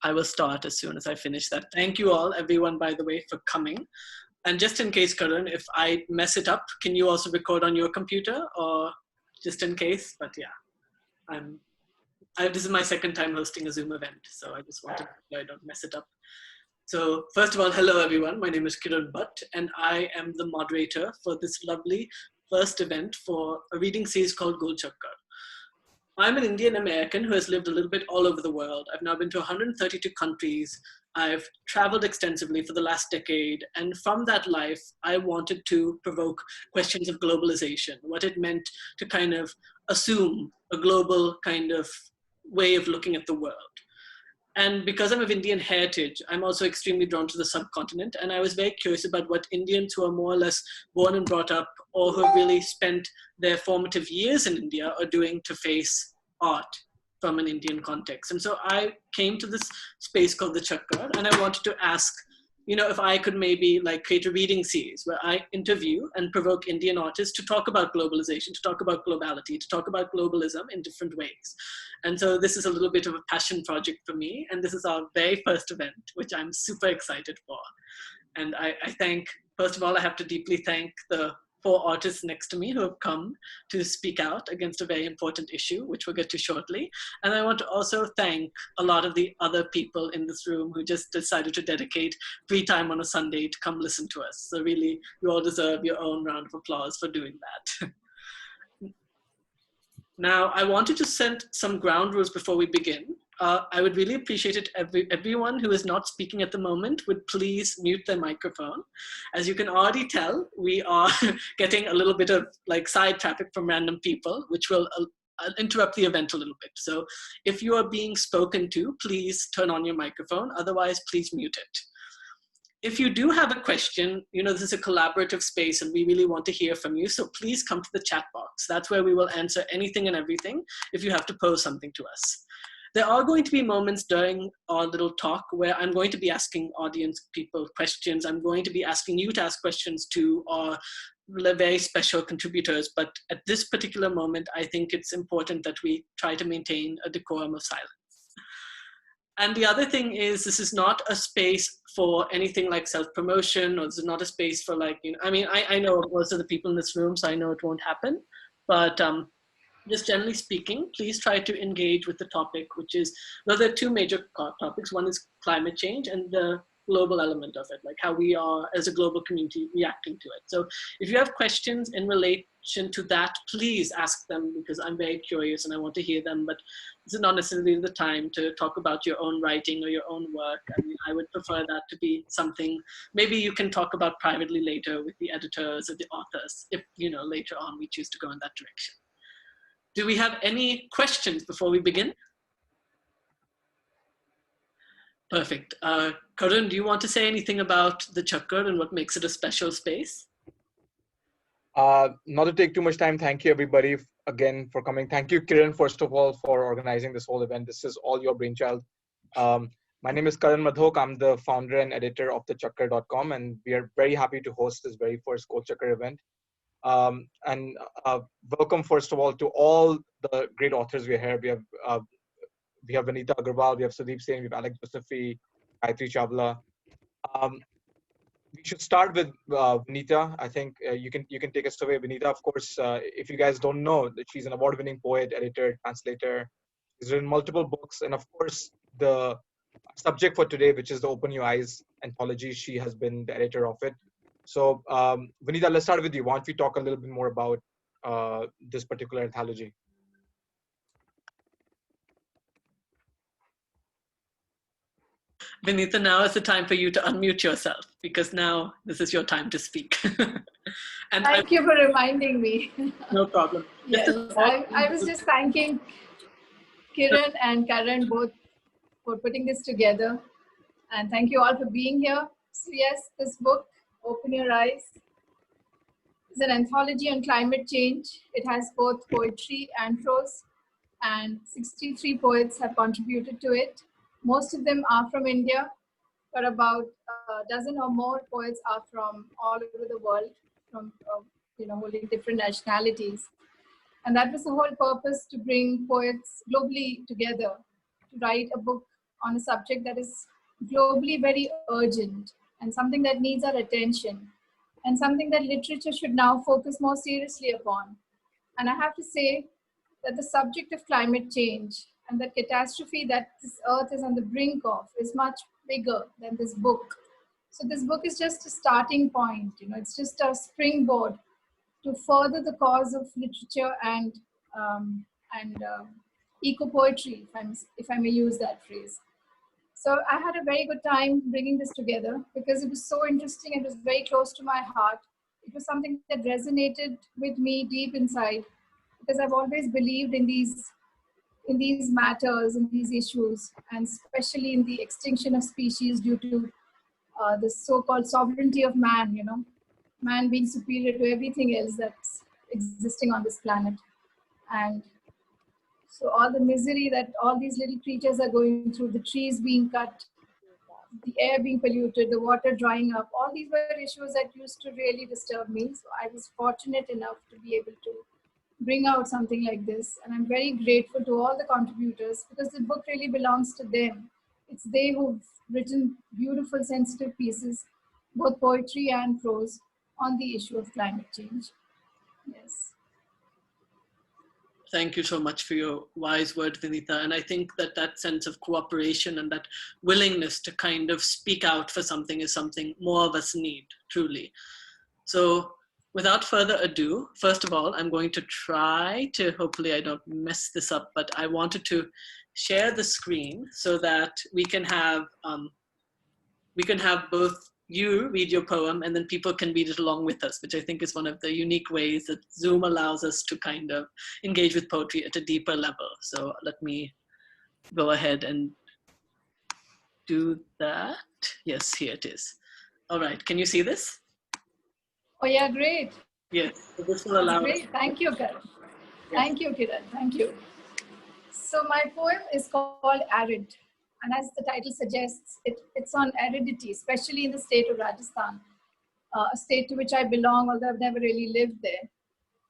I will start as soon as I finish that. Thank you all, everyone, by the way, for coming. And just in case, Karan, if I mess it up, can you also record on your computer, or just in case? But yeah, this is my second time hosting a Zoom event, so I just wanted to make sure I don't mess it up. So first of all, hello everyone. My name is Kiran Bhatt, and I am the moderator for this lovely first event for a reading series called Golchakkar. I'm an Indian American who has lived a little bit all over the world. I've now been to 132 countries. I've traveled extensively for the last decade. And from that life, I wanted to provoke questions of globalization, what it meant to kind of assume a global kind of way of looking at the world. And because I'm of Indian heritage, I'm also extremely drawn to the subcontinent. And I was very curious about what Indians who are more or less born and brought up, or who have really spent their formative years in India, are doing to face art from an Indian context. And so I came to this space called the Chakkar, and I wanted to ask, if I could maybe create a reading series where I interview and provoke Indian artists to talk about globalization, to talk about globality, to talk about globalism in different ways. And so this is a little bit of a passion project for me. And this is our very first event, which I'm super excited for. And I thank, first of all, I have to deeply thank the 4 artists next to me who have come to speak out against a very important issue, which we'll get to shortly. And I want to also thank a lot of the other people in this room who just decided to dedicate free time on a Sunday to come listen to us. So really, you all deserve your own round of applause for doing that. Now, I wanted to set some ground rules before we begin. I would really appreciate it everyone who is not speaking at the moment would please mute their microphone. As you can already tell, we are getting a little bit of side traffic from random people, which will interrupt the event a little bit. So if you are being spoken to, please turn on your microphone. Otherwise, please mute it. If you do have a question, this is a collaborative space and we really want to hear from you. So please come to the chat box. That's where we will answer anything and everything if you have to pose something to us. There are going to be moments during our little talk where I'm going to be asking audience people questions. I'm going to be asking you to ask questions to our very special contributors. But at this particular moment, I think it's important that we try to maintain a decorum of silence. And the other thing is, this is not a space for anything like self-promotion, or this is not a space for I know most of the people in this room, so I know it won't happen. But just generally speaking, please try to engage with the topic, which is, there are 2 major topics. One is climate change and the global element of it, how we are as a global community reacting to it. So if you have questions in relation to that, please ask them, because I'm very curious and I want to hear them. But this is not necessarily the time to talk about your own writing or your own work. I would prefer that to be something maybe you can talk about privately later with the editors or the authors, if later on we choose to go in that direction. Do we have any questions before we begin? Perfect. Karan, do you want to say anything about the Chakkar and what makes it a special space? Not to take too much time, thank you everybody again for coming. Thank you, Kiran, first of all, for organizing this whole event. This is all your brainchild. My name is Kiran Bhatt. I'm the founder and editor of thechakkar.com, and we are very happy to host this very first Golchakkar event. Welcome, first of all, to all the great authors we have here. We have Vinita, Agrawal, we have Sudeep Sen, we have Josephy, Gayatri Chawla. We should start with Vinita. I think you can take us away. Vinita, of course, if you guys don't know, she's an award-winning poet, editor, translator. She's written multiple books, and of course, the subject for today, which is the Open Your Eyes anthology, she has been the editor of it. So, Vinita, let's start with you. Why don't we talk a little bit more about this particular anthology? Vinita, now is the time for you to unmute yourself, because now this is your time to speak. And Thank you for reminding me. No problem. Yes, I was just thanking Kiran and Karan both for putting this together. And thank you all for being here. So yes, this book, Open Your Eyes, is an anthology on climate change. It has both poetry and prose, and 63 poets have contributed to it. Most of them are from India, but about a dozen or more poets are from all over the world, from holding different nationalities. And that was the whole purpose, to bring poets globally together to write a book on a subject that is globally very urgent and something that needs our attention and something that literature should now focus more seriously upon. And I have to say that the subject of climate change and the catastrophe that this earth is on the brink of is much bigger than this book. So this book is just a starting point, it's just a springboard to further the cause of literature and eco poetry, if I may use that phrase. So I had a very good time bringing this together because it was so interesting. It was very close to my heart. It was something that resonated with me deep inside because I've always believed in these matters, in these issues, and especially in the extinction of species due to the so-called sovereignty of man, man being superior to everything else that's existing on this planet. And so all the misery that all these little creatures are going through, the trees being cut, the air being polluted, the water drying up, all these were issues that used to really disturb me. So I was fortunate enough to be able to bring out something like this. And I'm very grateful to all the contributors because the book really belongs to them. It's they who've written beautiful, sensitive pieces, both poetry and prose, on the issue of climate change. Yes. Thank you so much for your wise word, Vinita. And I think that that sense of cooperation and that willingness to kind of speak out for something is something more of us need, truly. So without further ado, first of all, I'm going to try to, hopefully I don't mess this up, but I wanted to share the screen so that we can have both you read your poem and then people can read it along with us, which I think is one of the unique ways that Zoom allows us to kind of engage with poetry at a deeper level. So let me go ahead and do that. Yes, here it is. All right, can you see this? Oh yeah, great. Yes, so this will allow us. Great, thank you, Kiran. Yes. Thank you, Kiran, thank you. So my poem is called Arid. And as the title suggests, it's on aridity, especially in the state of Rajasthan, a state to which I belong, although I've never really lived there.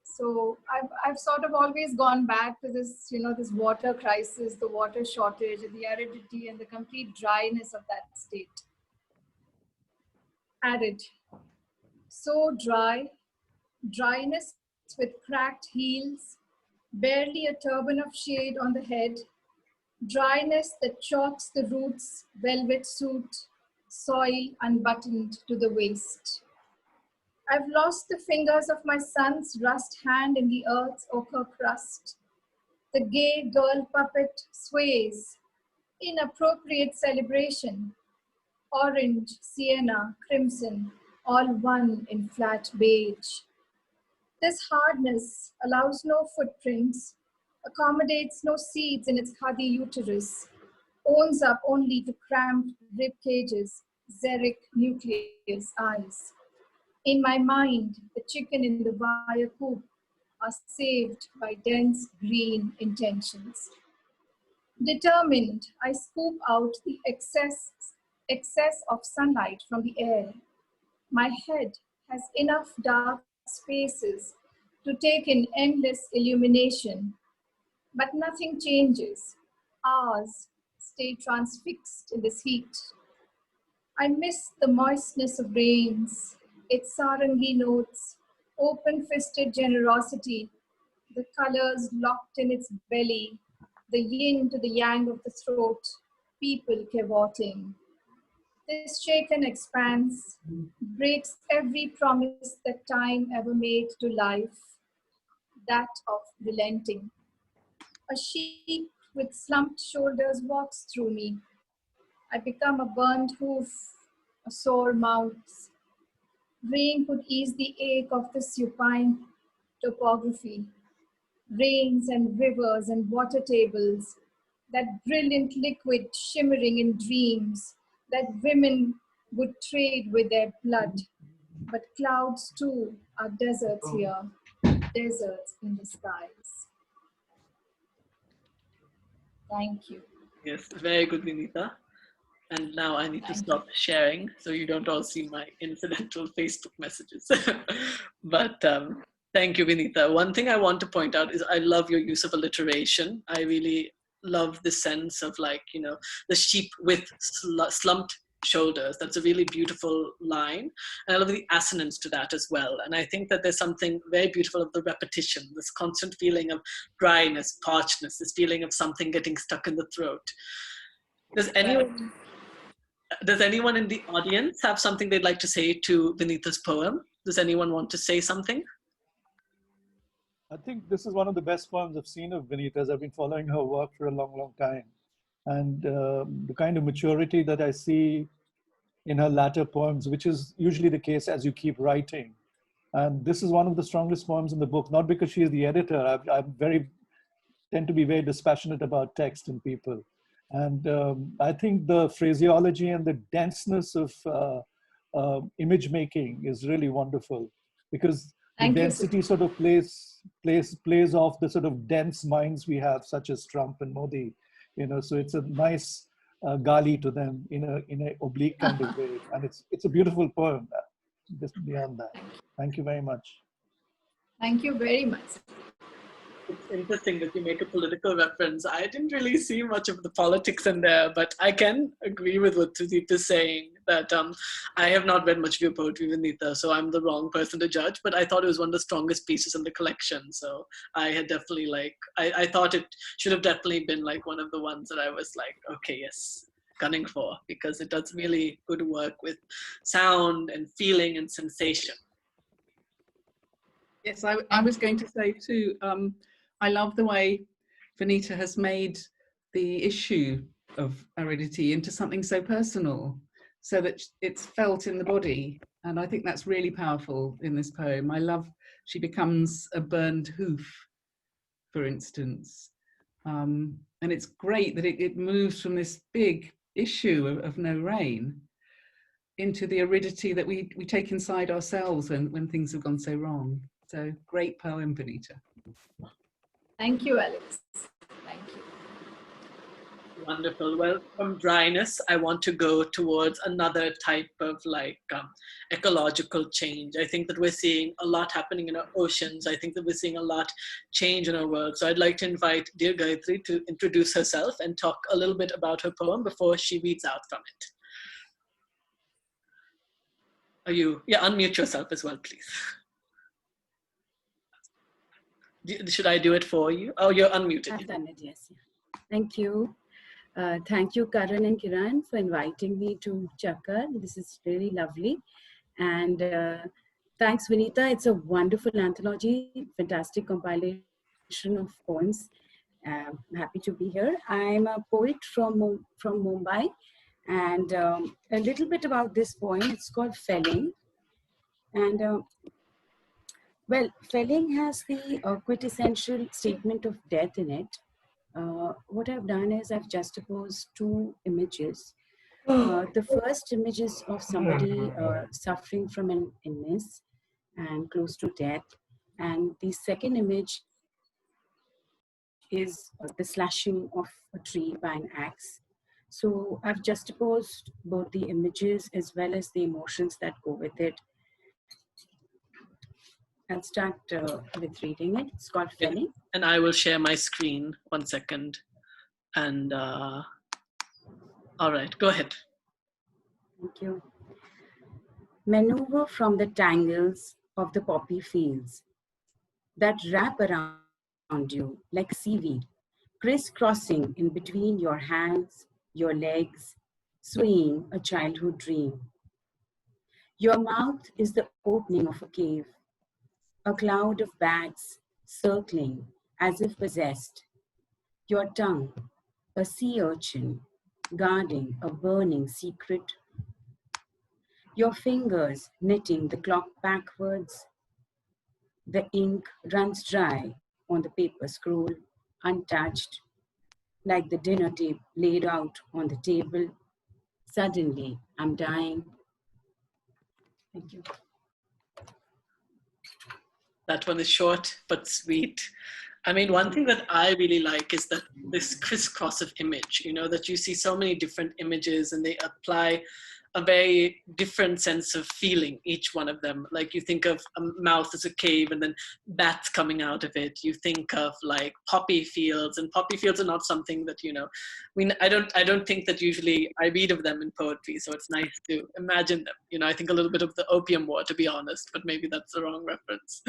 So I've sort of always gone back to this, this water crisis, the water shortage, and the aridity and the complete dryness of that state. Arid. So dry, dryness with cracked heels, barely a turban of shade on the head, dryness that chalks the roots, velvet suit, soil unbuttoned to the waist. I've lost the fingers of my son's rust hand in the earth's ochre crust. The gay girl puppet sways, inappropriate celebration, orange, sienna, crimson, all one in flat beige. This hardness allows no footprints, accommodates no seeds in its khadi uterus, owns up only to cramped rib cages, xeric nucleus eyes. In my mind, the chicken in the wire coop are saved by dense green intentions. Determined, I scoop out the excess of sunlight from the air. My head has enough dark spaces to take in endless illumination, but nothing changes. Hours stay transfixed in this heat. I miss the moistness of rains, its sarangi notes, open-fisted generosity, the colors locked in its belly, the yin to the yang of the throat, people cavorting. This shaken expanse breaks every promise that time ever made to life, that of relenting. A sheep with slumped shoulders walks through me. I become a burned hoof, a sore mouth. Rain could ease the ache of the supine topography. Rains and rivers and water tables, that brilliant liquid shimmering in dreams that women would trade with their blood. But clouds too are deserts here, deserts in the skies. Thank you. Yes, very good, Vinita. And now I need to stop sharing so you don't all see my incidental Facebook messages. But thank you, Vinita. One thing I want to point out is I love your use of alliteration. I really love the sense of like, you know, the sheep with slumped shoulders. That's a really beautiful line. And I love the assonance to that as well. And I think that there's something very beautiful of the repetition, this constant feeling of dryness, parchedness, this feeling of something getting stuck in the throat. Does anyone in the audience have something they'd like to say to Vinita's poem? Does anyone want to say something? I think this is one of the best poems I've seen of Vinita's. I've been following her work for a long, long time. And the kind of maturity that I see in her latter poems, which is usually the case as you keep writing. And this is one of the strongest poems in the book, not because she is the editor. I tend to be very dispassionate about text and people. And I think the phraseology and the denseness of image making is really wonderful, because the density sort of plays off the sort of dense minds we have, such as Trump and Modi. You know, so it's a nice gali to them in a oblique kind of way, and it's a beautiful poem. Just beyond that, thank you very much. Thank you very much. It's interesting that you make a political reference. I didn't really see much of the politics in there, but I can agree with what Sudeep is saying, that I have not read much of your poetry, Vinita, so I'm the wrong person to judge, but I thought it was one of the strongest pieces in the collection. So I had definitely I thought it should have definitely been like one of the ones that I was like, okay, yes, gunning for, because it does really good work with sound and feeling and sensation. Yes, I was going to say too, I love the way Vinita has made the issue of aridity into something so personal, so that it's felt in the body. And I think that's really powerful in this poem. I love, she becomes a burned hoof, for instance. And it's great that it moves from this big issue of no rain into the aridity that we take inside ourselves when things have gone so wrong. So great poem, Vinita. Thank you, Alex. Thank you. Wonderful. Well, from dryness, I want to go towards another type of ecological change. I think that we're seeing a lot happening in our oceans. I think that we're seeing a lot change in our world. So I'd like to invite dear Gayatri to introduce herself and talk a little bit about her poem before she reads out from it. Unmute yourself as well, please. Should I do it for you? Oh, you're unmuted. I've done it, yes. Thank you. Thank you, Karan and Kiran, for inviting me to Chakkar. This is really lovely. And thanks, Vinita. It's a wonderful anthology, fantastic compilation of poems. I'm happy to be here. I'm a poet from Mumbai. And a little bit about this poem. It's called Felling. And well, felling has the quintessential statement of death in it. What I've done is I've juxtaposed two images. The first image is of somebody suffering from an illness and close to death. And the second image is the slashing of a tree by an axe. So I've juxtaposed both the images as well as the emotions that go with it. I'll start with reading it. It's called Felling. And I will share my screen. 1 second. And all right, go ahead. Thank you. Maneuver from the tangles of the poppy fields that wrap around you like seaweed, crisscrossing in between your hands, your legs, swaying a childhood dream. Your mouth is the opening of a cave. A cloud of bats circling as if possessed. Your tongue, a sea urchin, guarding a burning secret. Your fingers knitting the clock backwards. The ink runs dry on the paper scroll, untouched, like the dinner tape laid out on the table. Suddenly, I'm dying. Thank you. That one is short but sweet. I mean, one thing that I really like is that this crisscross of image, you know, that you see so many different images and they apply a very different sense of feeling, each one of them. Like you think of a mouth as a cave and then bats coming out of it. You think of like poppy fields, and poppy fields are not something that, you know, I don't think that usually I read of them in poetry, so it's nice to imagine them. You know, I think a little bit of the Opium War, to be honest, but maybe that's the wrong reference.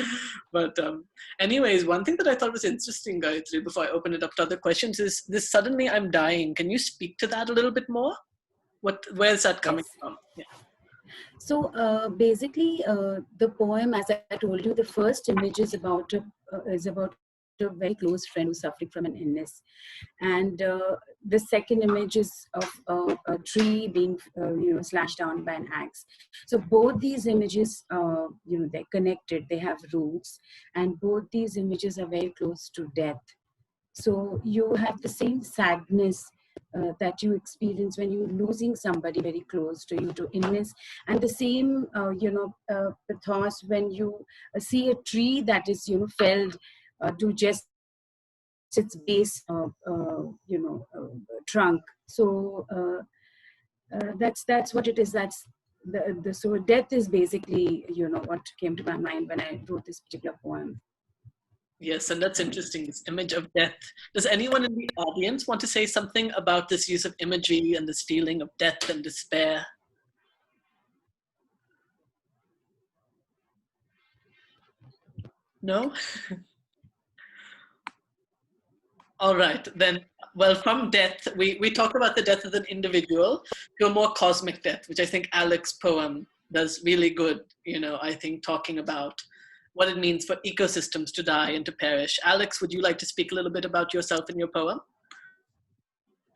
But anyways, one thing that I thought was interesting, Gayatri, before I open it up to other questions, is this "Suddenly I'm Dying." Can you speak to that a little bit more? Where's that coming Yes. from? Yeah. So basically, the poem, as I told you, the first image is about a very close friend who's suffering from an illness, and the second image is of a tree being slashed down by an axe. So both these images, they're connected. They have roots, and both these images are very close to death. So you have the same sadness that you experience when you're losing somebody very close to you to illness, and the same pathos when you see a tree that is felled to just its base trunk. So that's what it is. That's so death is basically what came to my mind when I wrote this particular poem. Yes, and that's interesting, this image of death. Does anyone in the audience want to say something about this use of imagery and this feeling of death and despair? No? All right, then, well, from death, we talk about the death of an individual to a more cosmic death, which I think Alex's poem does really good, I think, talking about what it means for ecosystems to die and to perish. Alex, would you like to speak a little bit about yourself in your poem?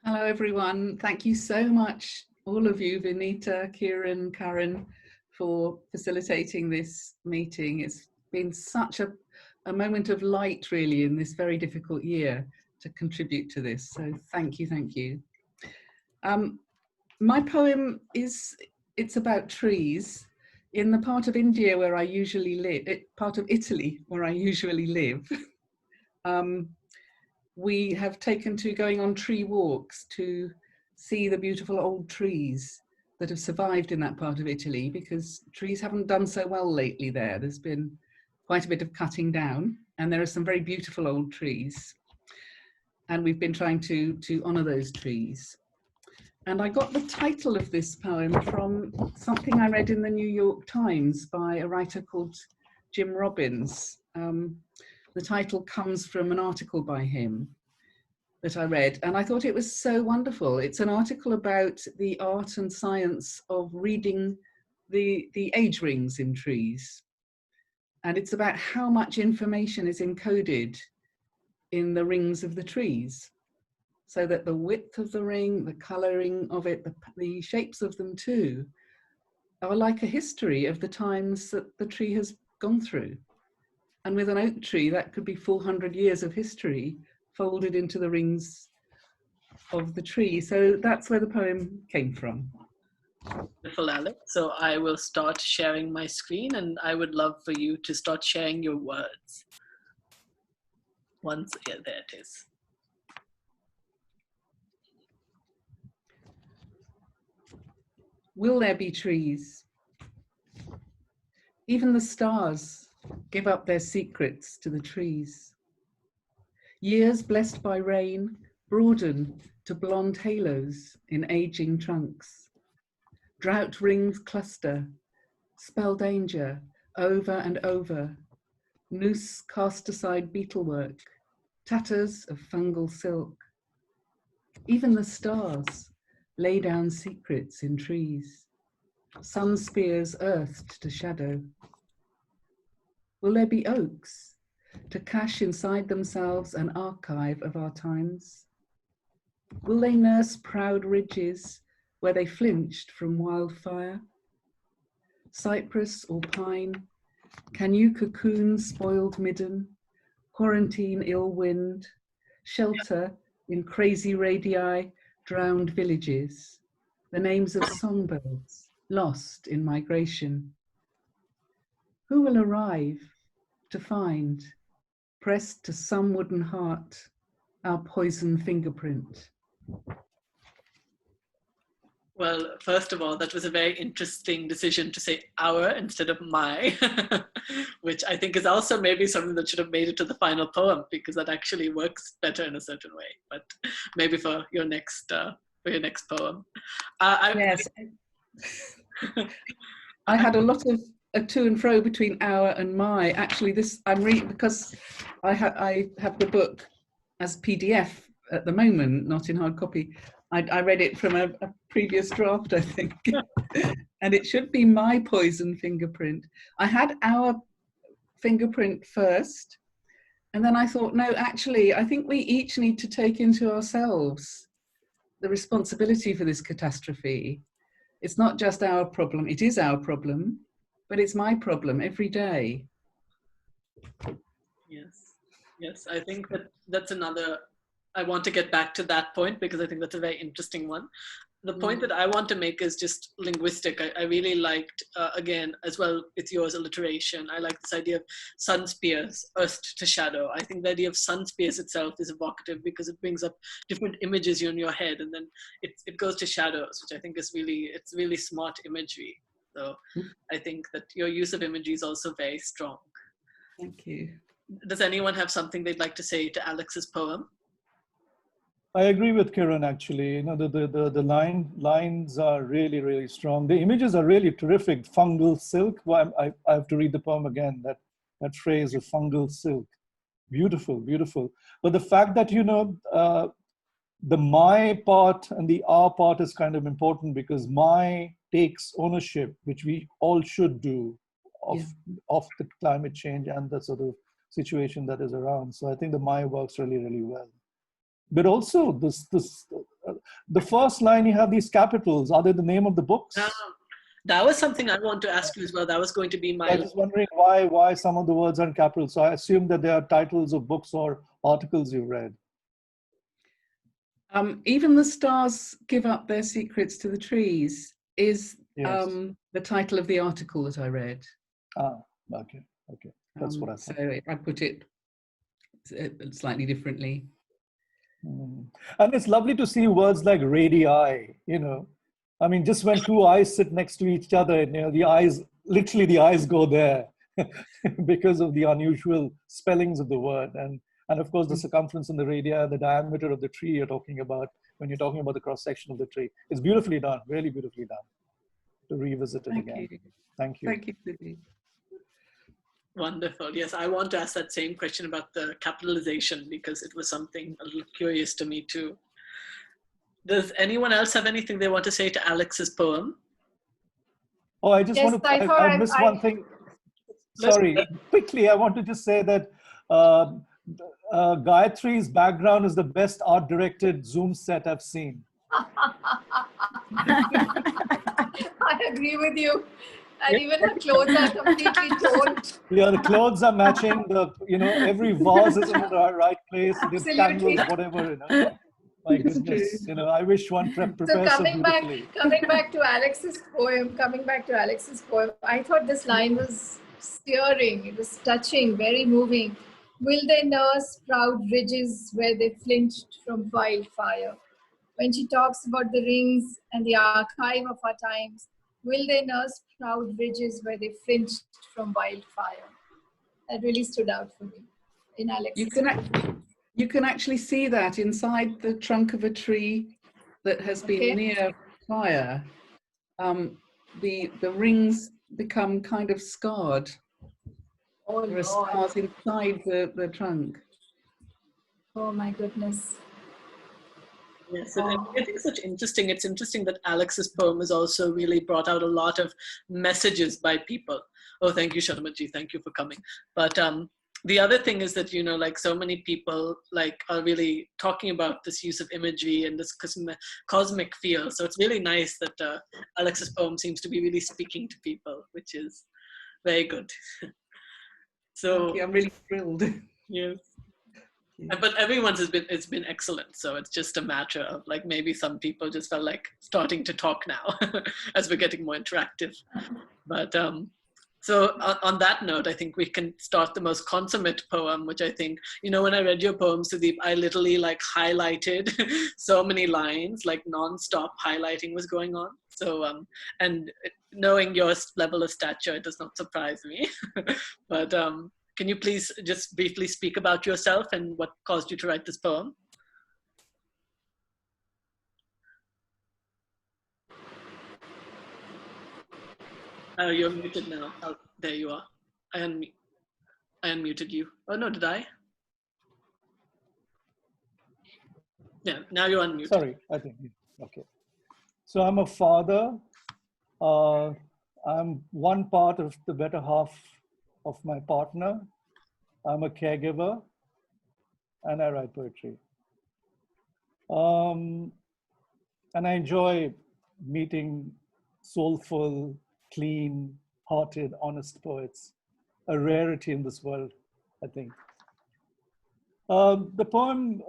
Hello, everyone. Thank you so much, all of you, Vinita, Kiran, Karen, for facilitating this meeting. It's been such a moment of light, really, in this very difficult year to contribute to this. So thank you, thank you. My poem it's about trees. In the part of India where I usually live, part of Italy where I usually live, we have taken to going on tree walks to see the beautiful old trees that have survived in that part of Italy, because trees haven't done so well lately there. There's been quite a bit of cutting down, and there are some very beautiful old trees. And we've been trying to honour those trees. And I got the title of this poem from something I read in the New York Times by a writer called Jim Robbins. The title comes from an article by him that I read, and I thought it was so wonderful. It's an article about the art and science of reading the age rings in trees. And it's about how much information is encoded in the rings of the trees, so that the width of the ring, the colouring of it, the shapes of them too, are like a history of the times that the tree has gone through. And with an oak tree, that could be 400 years of history folded into the rings of the tree. So that's where the poem came from. Wonderful, Alex. So I will start sharing my screen, and I would love for you to start sharing your words. Yeah, there it is. Will there be trees? Even the stars give up their secrets to the trees. Years blessed by rain broaden to blonde halos in aging trunks. Drought rings cluster, spell danger over and over. Noose cast aside beetlework, tatters of fungal silk. Even the stars lay down secrets in trees. Sun spears earthed to shadow. Will there be oaks to cache inside themselves an archive of our times? Will they nurse proud ridges where they flinched from wildfire? Cypress or pine, can you cocoon spoiled midden, quarantine ill wind, shelter in crazy radii drowned villages, the names of songbirds lost in migration? Who will arrive to find, pressed to some wooden heart, our poison fingerprint? Well, first of all, that was a very interesting decision to say our instead of my, which I think is also maybe something that should have made it to the final poem, because that actually works better in a certain way. But maybe for your next poem. Yes. I had a lot of to and fro between our and my. Actually, this I'm reading because I have the book as PDF at the moment, not in hard copy. I read it from a previous draft, I think, and it should be my poison fingerprint. I had our fingerprint first, and then I thought, no, actually, I think we each need to take into ourselves the responsibility for this catastrophe. It's not just our problem, it is our problem, but it's my problem every day. Yes, I think that's another, I want to get back to that point because I think that's a very interesting one. The point that I want to make is just linguistic. I really liked, again, as well, it's yours, alliteration. I like this idea of sun spears, earth to shadow. I think the idea of sun spears itself is evocative because it brings up different images in your head, and then it goes to shadows, which I think is it's really smart imagery. So I think that your use of imagery is also very strong. Thank you. Does anyone have something they'd like to say to Alex's poem? I agree with Kiran, actually. You know, the lines are really, really strong. The images are really terrific. Fungal silk. Well, I have to read the poem again. That phrase of fungal silk. Beautiful, beautiful. But the fact that, you know, the my part and the our part is kind of important, because my takes ownership, which we all should do, of the climate change and the sort of situation that is around. So I think the my works really, really well. But also the first line, you have these capitals. Are they the name of the books? That was something I want to ask you as well. That was going to be my... I was wondering why some of the words are in capitals. So I assume that they are titles of books or articles you've read. Even the stars give up their secrets to the trees is the title of the article that I read. Ah, okay. That's what I thought. So I put it slightly differently. And it's lovely to see words like radii, you know. I mean, just when two eyes sit next to each other, you know, the eyes go there because of the unusual spellings of the word. And of course, the circumference and the radii, the diameter of the tree you're talking about, when you're talking about the cross-section of the tree. It's beautifully done, really beautifully done. To revisit it again. Thank you. Thank you, Sudeep. Wonderful. Yes, I want to ask that same question about the capitalization, because it was something a little curious to me too. Does anyone else have anything they want to say to Alex's poem? Oh, I just want to, I missed one thing. Sorry, quickly, I want to just say that Gayatri's background is the best art-directed Zoom set I've seen. I agree with you. And even her clothes are completely toned. Yeah, the clothes are matching. Every vase is in the right place. There's candles, whatever. You know. My goodness, I wish one prepares so beautifully. Coming back to Alex's poem, I thought this line was stirring. It was touching, very moving. Will they nurse proud ridges where they flinched from wildfire? When she talks about the rings and the archive of our times, will they nurse proud ridges where they flinched from wildfire? That really stood out for me in Alex's poem. You can actually see that inside the trunk of a tree that has been near fire. The rings become kind of scarred. Oh, there are scars inside the trunk. Oh my goodness. Yes, and I think it's interesting that Alex's poem has also really brought out a lot of messages by people. Oh, thank you, Sharmaji. Thank you for coming. But the other thing is that, like so many people are really talking about this use of imagery and this cosmic feel. So it's really nice that Alex's poem seems to be really speaking to people, which is very good. So I'm really thrilled. Yes. But everyone's it's been excellent. So it's just a matter of maybe some people just felt like starting to talk now as we're getting more interactive. But So on that note, I think we can start the most consummate poem, which I think, you know, when I read your poem, Sudeep, I literally like highlighted so many lines, like non-stop highlighting was going on. So, and knowing your level of stature, it does not surprise me. But can you please just briefly speak about yourself and what caused you to write this poem? You're muted now. Oh, there you are. I unmuted you. Oh no, did I? Yeah, now you're unmuted. Sorry, I think, okay. So I'm a father. I'm one part of the better half of my partner. I'm a caregiver and I write poetry. And I enjoy meeting soulful, clean, hearted, honest poets, a rarity in this world, I think. The poem,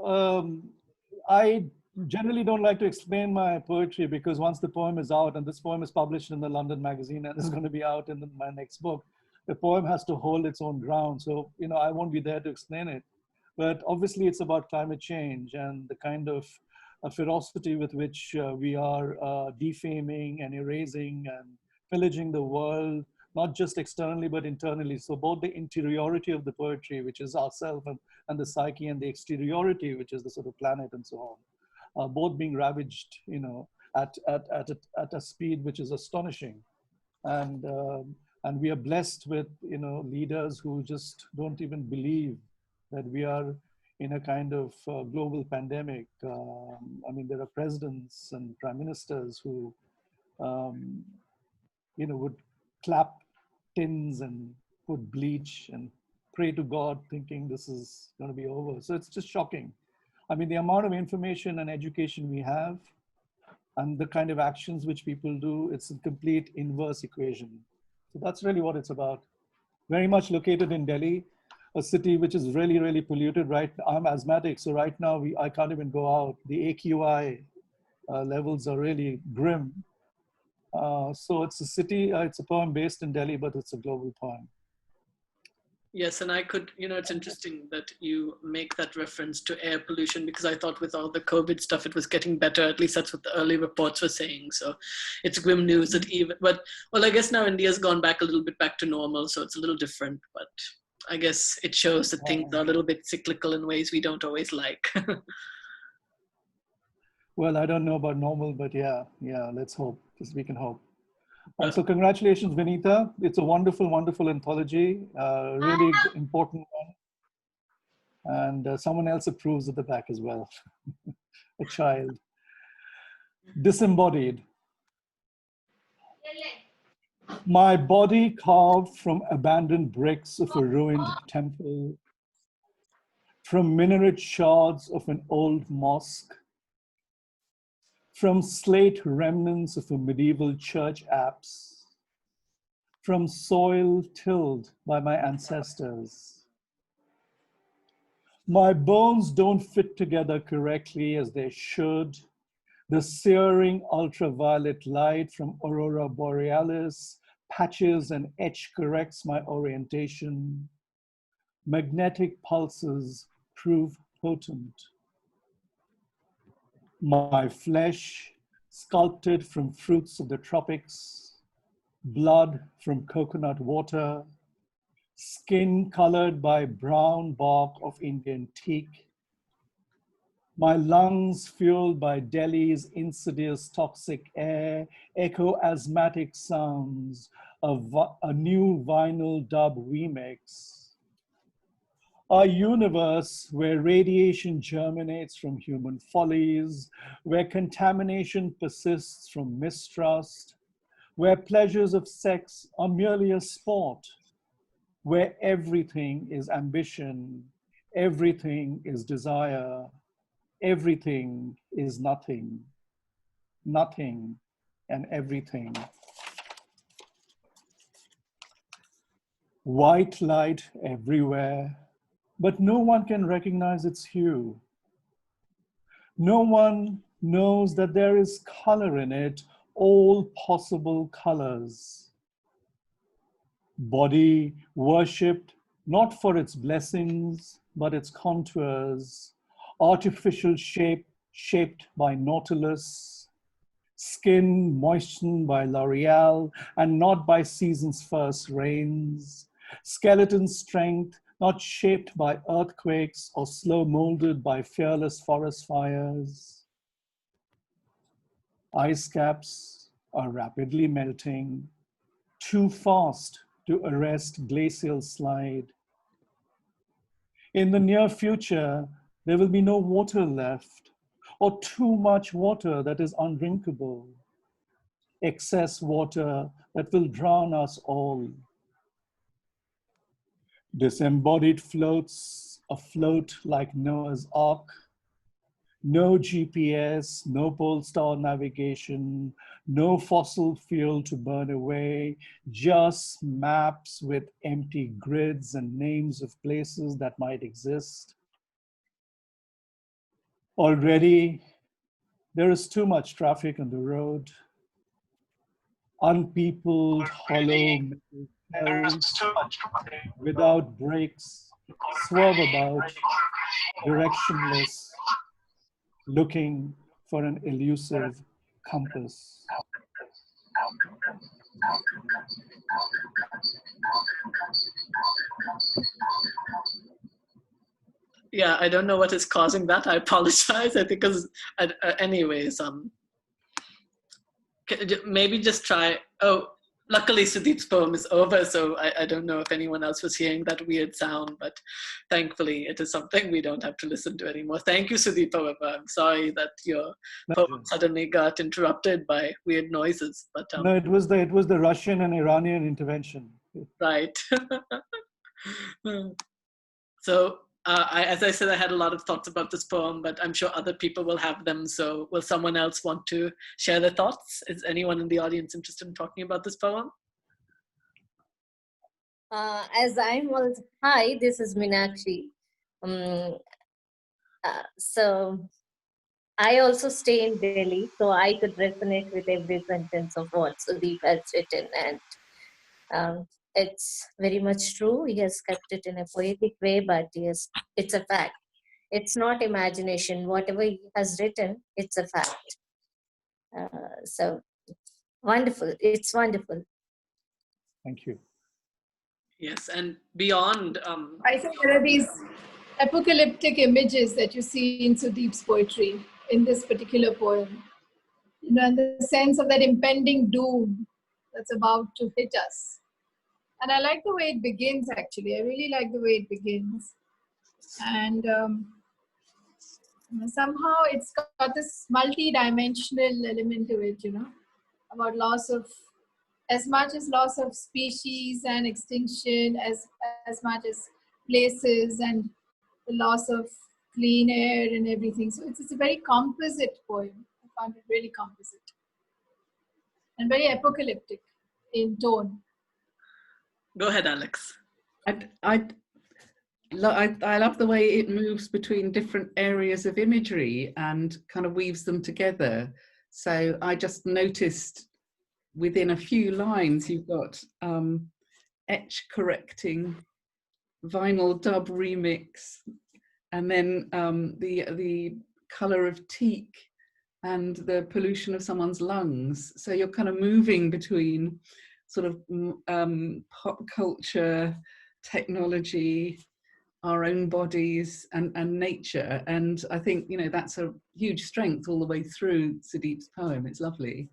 I generally don't like to explain my poetry because once the poem is out, and this poem is published in the London magazine and is going to be out in my next book, the poem has to hold its own ground. So, you know, I won't be there to explain it. But obviously it's about climate change and the kind of ferocity with which we are defaming and erasing and pillaging the world, not just externally, but internally. So both the interiority of the poetry, which is ourselves, and the psyche, and the exteriority, which is the sort of planet and so on, both being ravaged, you know, at a speed which is astonishing. And we are blessed with, you know, leaders who just don't even believe that we are in a kind of global pandemic. I mean, there are presidents and prime ministers who, you know, would clap tins and put bleach and pray to God thinking this is going to be over. So it's just shocking. I mean, the amount of information and education we have and the kind of actions which people do, it's a complete inverse equation. So that's really what it's about. Very much located in Delhi, a city which is really, really polluted. Right, I'm asthmatic, so right now I can't even go out. The AQI levels are really grim. So it's a city, it's a poem based in Delhi, but it's a global poem. Yes, and I could, you know, it's interesting that you make that reference to air pollution because I thought with all the COVID stuff, it was getting better. At least that's what the early reports were saying. So it's grim news that even, but, well, I guess now India's gone back a little bit back to normal. So it's a little different, but I guess it shows that things are a little bit cyclical in ways we don't always like. Well, I don't know about normal, but yeah, let's hope, we can hope. So congratulations, Vinita. It's a wonderful, wonderful anthology, really important one. And someone else approves at the back as well, a child. Disembodied. My body carved from abandoned bricks of a ruined temple, from minaret shards of an old mosque, from slate remnants of a medieval church apse, from soil tilled by my ancestors. My bones don't fit together correctly as they should. The searing ultraviolet light from Aurora Borealis patches and etch corrects my orientation. Magnetic pulses prove potent. My flesh, sculpted from fruits of the tropics, blood from coconut water, skin colored by brown bark of Indian teak, my lungs fueled by Delhi's insidious toxic air, echo asthmatic sounds of a new vinyl dub remix. A universe where radiation germinates from human follies, where contamination persists from mistrust, where pleasures of sex are merely a sport, where everything is ambition, everything is desire, everything is nothing, nothing and everything. White light everywhere, but no one can recognize its hue. No one knows that there is color in it, all possible colors. Body worshipped not for its blessings, but its contours, artificial shape shaped by Nautilus, skin moistened by L'Oreal and not by season's first rains, skeleton strength not shaped by earthquakes or slow molded by fearless forest fires. Ice caps are rapidly melting, too fast to arrest glacial slide. In the near future, there will be no water left, or too much water that is undrinkable, excess water that will drown us all. Disembodied floats afloat like Noah's Ark. No GPS, no pole star navigation, no fossil fuel to burn away, just maps with empty grids and names of places that might exist. Already, there is too much traffic on the road. Unpeopled, hollow hells without brakes swerve about, directionless, looking for an elusive compass. Yeah, I don't know what is causing that. I apologize. I think because, anyways, maybe just try. Oh, luckily Sudeep's poem is over, so I don't know if anyone else was hearing that weird sound, but thankfully it is something we don't have to listen to anymore. Thank you, Sudeep, however. I'm sorry that your poem suddenly got interrupted by weird noises. But no, it was the Russian and Iranian intervention. Right. So, as I said, I had a lot of thoughts about this poem, but I'm sure other people will have them. So will someone else want to share their thoughts? Is anyone in the audience interested in talking about this poem? As I'm also, hi, this is Meenakshi. So I also stay in Delhi, so I could resonate with every sentence of what Sudeep has written, and it's very much true. He has kept it in a poetic way, but yes, it's a fact. It's not imagination. Whatever he has written, it's a fact. So wonderful. It's wonderful. Thank you. Yes, and beyond. I think there are these apocalyptic images that you see in Sudeep's poetry in this particular poem. You know, and the sense of that impending doom that's about to hit us. And I like the way it begins, actually. I really like the way it begins. And somehow it's got this multi-dimensional element to it, you know, about loss of, as much as loss of species and extinction, as much as places and the loss of clean air and everything. So it's a very composite poem. I found it really composite and very apocalyptic in tone. Go ahead, Alex. I love the way it moves between different areas of imagery and kind of weaves them together. So I just noticed within a few lines you've got etch correcting, vinyl dub remix, and then the color of teak and the pollution of someone's lungs. So you're kind of moving between sort of pop culture, technology, our own bodies and nature. And I think, you know, that's a huge strength all the way through Sudeep's poem. It's lovely.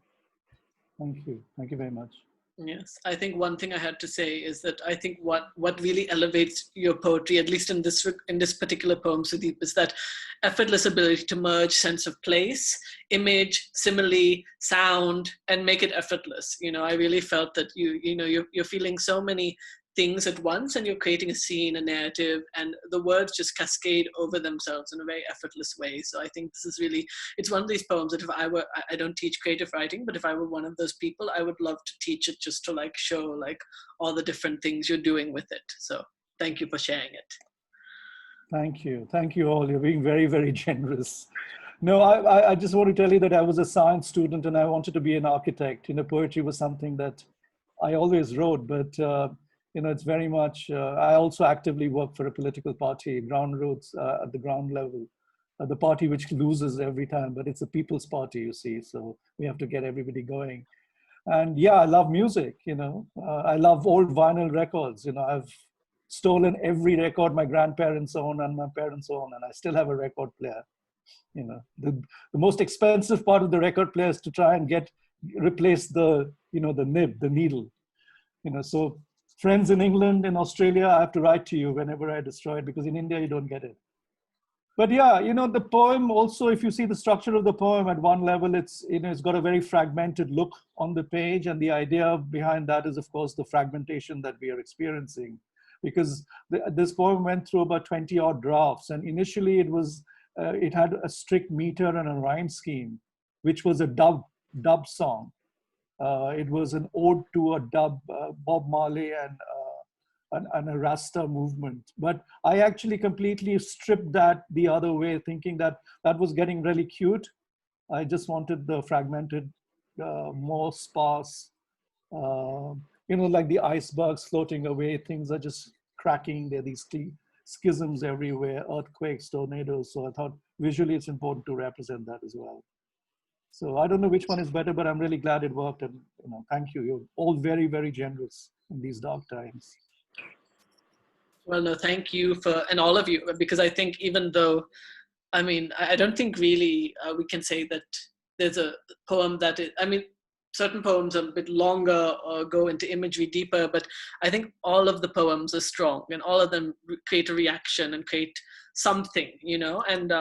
Thank you. Thank you very much. Yes, I think one thing I had to say is that I think what really elevates your poetry, at least in this particular poem, Sudeep, is that effortless ability to merge sense of place, image, simile, sound, and make it effortless. You know, I really felt that you're feeling so many things at once, and you're creating a scene, a narrative, and the words just cascade over themselves in a very effortless way. So I think this is really, it's one of these poems that if I don't teach creative writing, but if I were one of those people, I would love to teach it just to like show like all the different things you're doing with it. So thank you for sharing it. Thank you. Thank you all. You're being very, very generous. No, I just want to tell you that I was a science student and I wanted to be an architect. You know, poetry was something that I always wrote, but it's very much, I also actively work for a political party, ground roots at the ground level. The party which loses every time, but it's a people's party, you see. So we have to get everybody going. And yeah, I love music, I love old vinyl records. I've stolen every record my grandparents own and my parents own, and I still have a record player. The most expensive part of the record player is to try and replace the, the nib, the needle. So friends in England, in Australia, I have to write to you whenever I destroy it, because in India, you don't get it. But yeah, the poem also, if you see the structure of the poem at one level, it's got a very fragmented look on the page. And the idea behind that is, of course, the fragmentation that we are experiencing. Because this poem went through about 20 odd drafts. And initially it had a strict meter and a rhyme scheme, which was a dub song. It was an ode to a dub, Bob Marley and a Rasta movement. But I actually completely stripped that the other way, thinking that was getting really cute. I just wanted the fragmented, more sparse, like the icebergs floating away, things are just cracking. There are these schisms everywhere, earthquakes, tornadoes. So I thought visually it's important to represent that as well. So I don't know which one is better, but I'm really glad it worked. And thank you. You're all very, very generous in these dark times. Well, no, thank you and all of you, because I think even though, I don't think really we can say that there's a poem that is, certain poems are a bit longer or go into imagery deeper, but I think all of the poems are strong and all of them create a reaction and create something, and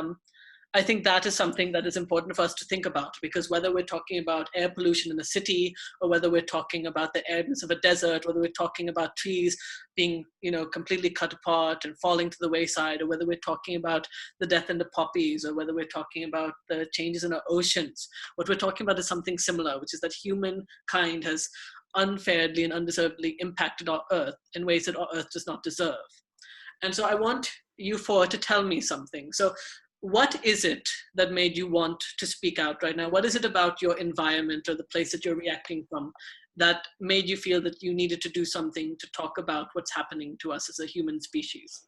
I think that is something that is important for us to think about, because whether we're talking about air pollution in a city, or whether we're talking about the aridness of a desert, whether we're talking about trees being, completely cut apart and falling to the wayside, or whether we're talking about the death in the poppies, or whether we're talking about the changes in our oceans, what we're talking about is something similar, which is that humankind has unfairly and undeservedly impacted our earth in ways that our earth does not deserve. And so I want you four to tell me something. So what is it that made you want to speak out right now? What is it about your environment or the place that you're reacting from that made you feel that you needed to do something to talk about what's happening to us as a human species?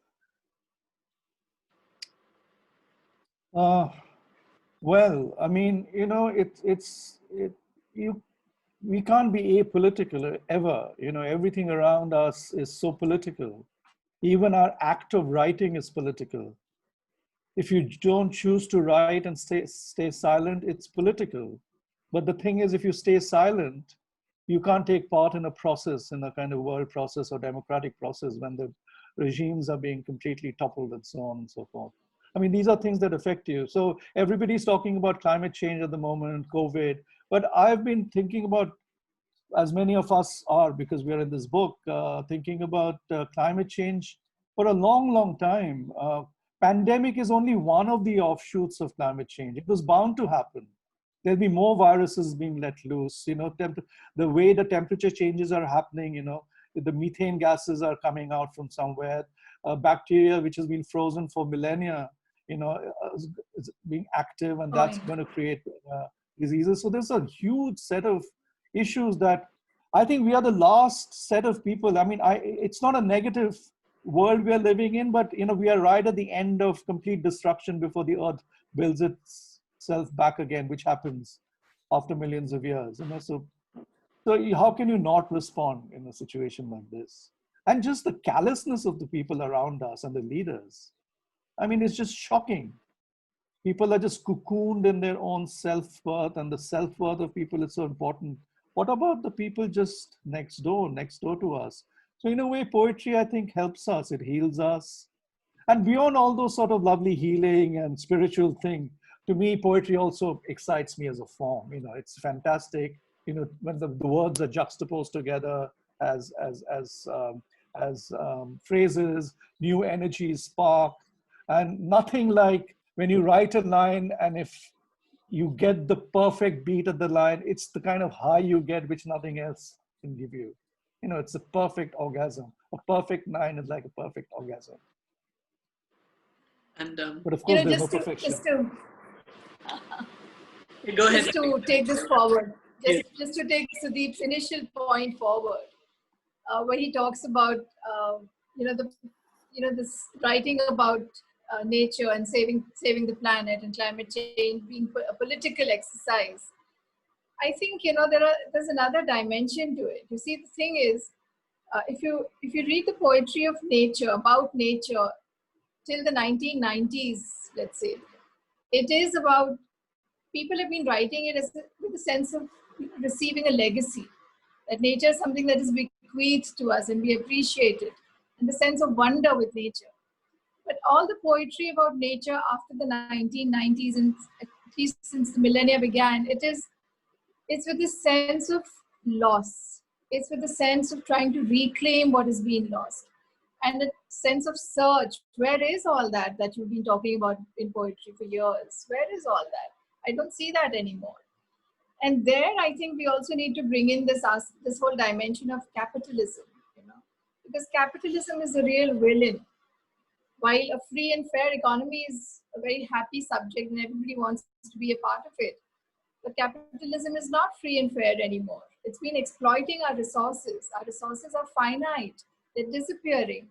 Well, we can't be apolitical ever. Everything around us is so political. Even our act of writing is political. If you don't choose to write and stay silent, it's political. But the thing is, if you stay silent, you can't take part in a process, in a kind of world process or democratic process when the regimes are being completely toppled and so on and so forth. These are things that affect you. So everybody's talking about climate change at the moment, COVID, but I've been thinking about, as many of us are because we are in this book, thinking about climate change for a long, long time. Pandemic is only one of the offshoots of climate change. It was bound to happen. There'll be more viruses being let loose. The way the temperature changes are happening, the methane gases are coming out from somewhere. Bacteria, which has been frozen for millennia, is being active, and that's going to create diseases. So there's a huge set of issues that I think we are the last set of people. It's not a negative world we are living in, but we are right at the end of complete destruction before the earth builds itself back again, which happens after millions of years. So how can you not respond in a situation like this? And just the callousness of the people around us and the leaders. It's just shocking. People are just cocooned in their own self-worth, and the self-worth of people is so important. What about the people just next door to us? So in a way, poetry, I think, helps us. It heals us. And beyond all those sort of lovely healing and spiritual thing, to me, poetry also excites me as a form. It's fantastic. When the words are juxtaposed together as phrases, new energies spark. And nothing like when you write a line, and if you get the perfect beat of the line, it's the kind of high you get which nothing else can give you. It's a perfect orgasm. A perfect line is like a perfect orgasm. And but of course, there's no perfection. Go ahead. Just to take this forward, just to take Sudeep's initial point forward. where he talks about this writing about nature and saving the planet and climate change being a political exercise. I think there's another dimension to it. You see, the thing is, if you read the poetry of nature, about nature, till the 1990s, let's say, it is about, people have been writing it with a sense of receiving a legacy, that nature is something that is bequeathed to us and we appreciate it, and the sense of wonder with nature. But all the poetry about nature after the 1990s, and at least since the millennia began, it's with this sense of loss. It's with the sense of trying to reclaim what has been lost. And a sense of search. Where is all that you've been talking about in poetry for years? Where is all that? I don't see that anymore. And there, I think we also need to bring in this whole dimension of capitalism, because capitalism is a real villain. While a free and fair economy is a very happy subject and everybody wants to be a part of it, but capitalism is not free and fair anymore. It's been exploiting our resources. Our resources are finite. They're disappearing.